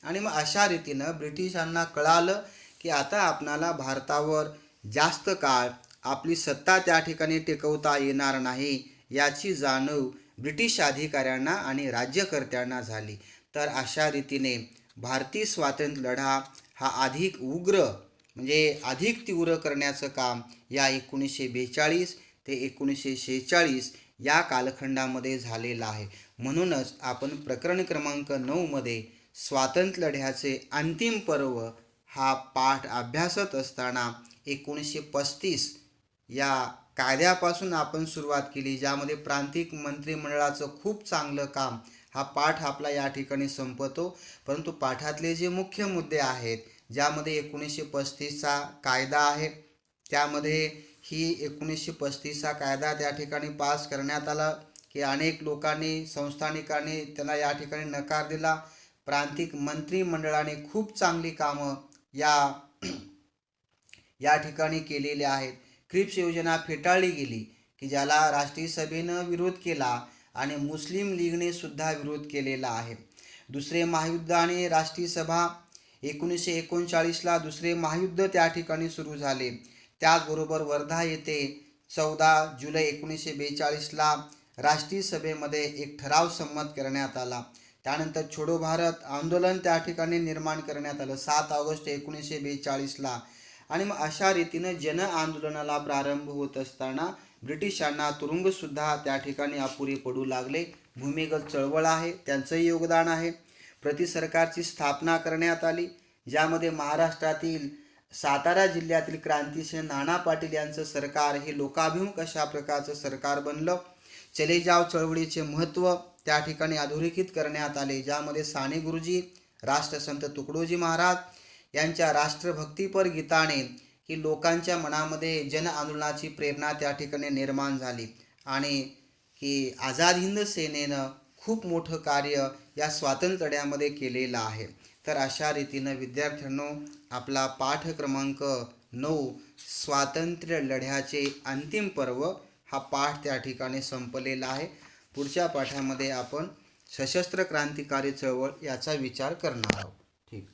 Speaker 1: आणि मग अशा रीतीनं ब्रिटिशांना कळालं की आता आपणाला भारतावर जास्त काळ आपली सत्ता त्या ठिकाणी टिकवता येणार नाही याची जाणीव ब्रिटिश अधिकाऱ्यांना आणि राज्यकर्त्यांना झाली. तर अशा रीतीने भारतीय स्वातंत्र्य लढा हा अधिक उग्र म्हणजे अधिक तीव्र करण्याचं काम या 1942 ते 1946 या कालखंडामध्ये झालेलं आहे. म्हणूनच आपण प्रकरण क्रमांक 9 मध्ये स्वातंत्र्य लढ्याचे अंतिम पर्व हा पाठ अभ्यासत असताना 1935 या कायद्यापासून आपण सुरुवात केली, ज्यामध्ये प्रांतिक मंत्रिमंडळाचं खूप चांगलं काम हा पाठ आपला या ठिकाणी संपतो. परंतु पाठातले जे मुख्य मुद्दे आहेत, ज्यामध्ये 1935चा कायदा आहे, त्यामध्ये ही 1935चा कायदा त्या ठिकाणी पास करण्यात आला की अनेक लोकांनी, संस्थानिकांनी त्याला या ठिकाणी नकार दिला. प्रांतिक मंत्रिमंडळाने खूप चांगली कामं या ठिकाणी केलेली आहेत. क्रिप्स योजना फेटाळली गेली की ज्याला राष्ट्रीय सभेनं विरोध केला आणि मुस्लिम लीगने सुद्धा विरोध केलेला आहे. दुसरे महायुद्ध आणि राष्ट्रीय सभा 1939ला दुसरे महायुद्ध त्या ठिकाणी सुरू झाले. त्याचबरोबर वर्धा येथे 14 जुलै 1942ला राष्ट्रीय सभेमध्ये एक ठराव संमत करण्यात आला. त्यानंतर छोडो भारत आंदोलन त्या ठिकाणी निर्माण करण्यात आलं 7 ऑगस्ट 1942ला. आणि मग अशा रीतीनं जन आंदोलनाला प्रारंभ होत असताना ब्रिटिशांना तुरुंगसुद्धा त्या ठिकाणी अपुरे पडू लागले. भूमिगत चळवळ आहे, त्यांचंही योगदान आहे. प्रतिसरकारची स्थापना करण्यात आली, ज्यामध्ये महाराष्ट्रातील सातारा जिल्ह्यातील क्रांतिसेन नाना पाटील यांचं सरकार हे लोकाभिमुख अशा प्रकारचं सरकार बनलं. चले जाव चळवळीचे महत्त्व त्या ठिकाणी अधोरेखित करण्यात आले, ज्यामध्ये साने गुरुजी, राष्ट्रसंत तुकडोजी महाराज यांच्या राष्ट्रभक्तीपर गीताने की लोकांच्या मनामध्ये जन आंदोलनाची प्रेरणा त्या ठिकाणी निर्माण झाली आणि की आझाद हिंद सेनेनं खूप मोठं कार्य या स्वातंत्र्य लढ्यामध्ये केलेलं आहे. तर अशा रीतीनं विद्यार्थ्यांनो, आपला पाठ क्रमांक 9 स्वातंत्र्य लढ्याचे अंतिम पर्व हा पाठ त्या ठिकाणी संपलेला आहे. पुढच्या पाठामध्ये आपण सशस्त्र क्रांतिकारी चळवळ याचा विचार करणार आहोत. ठीक.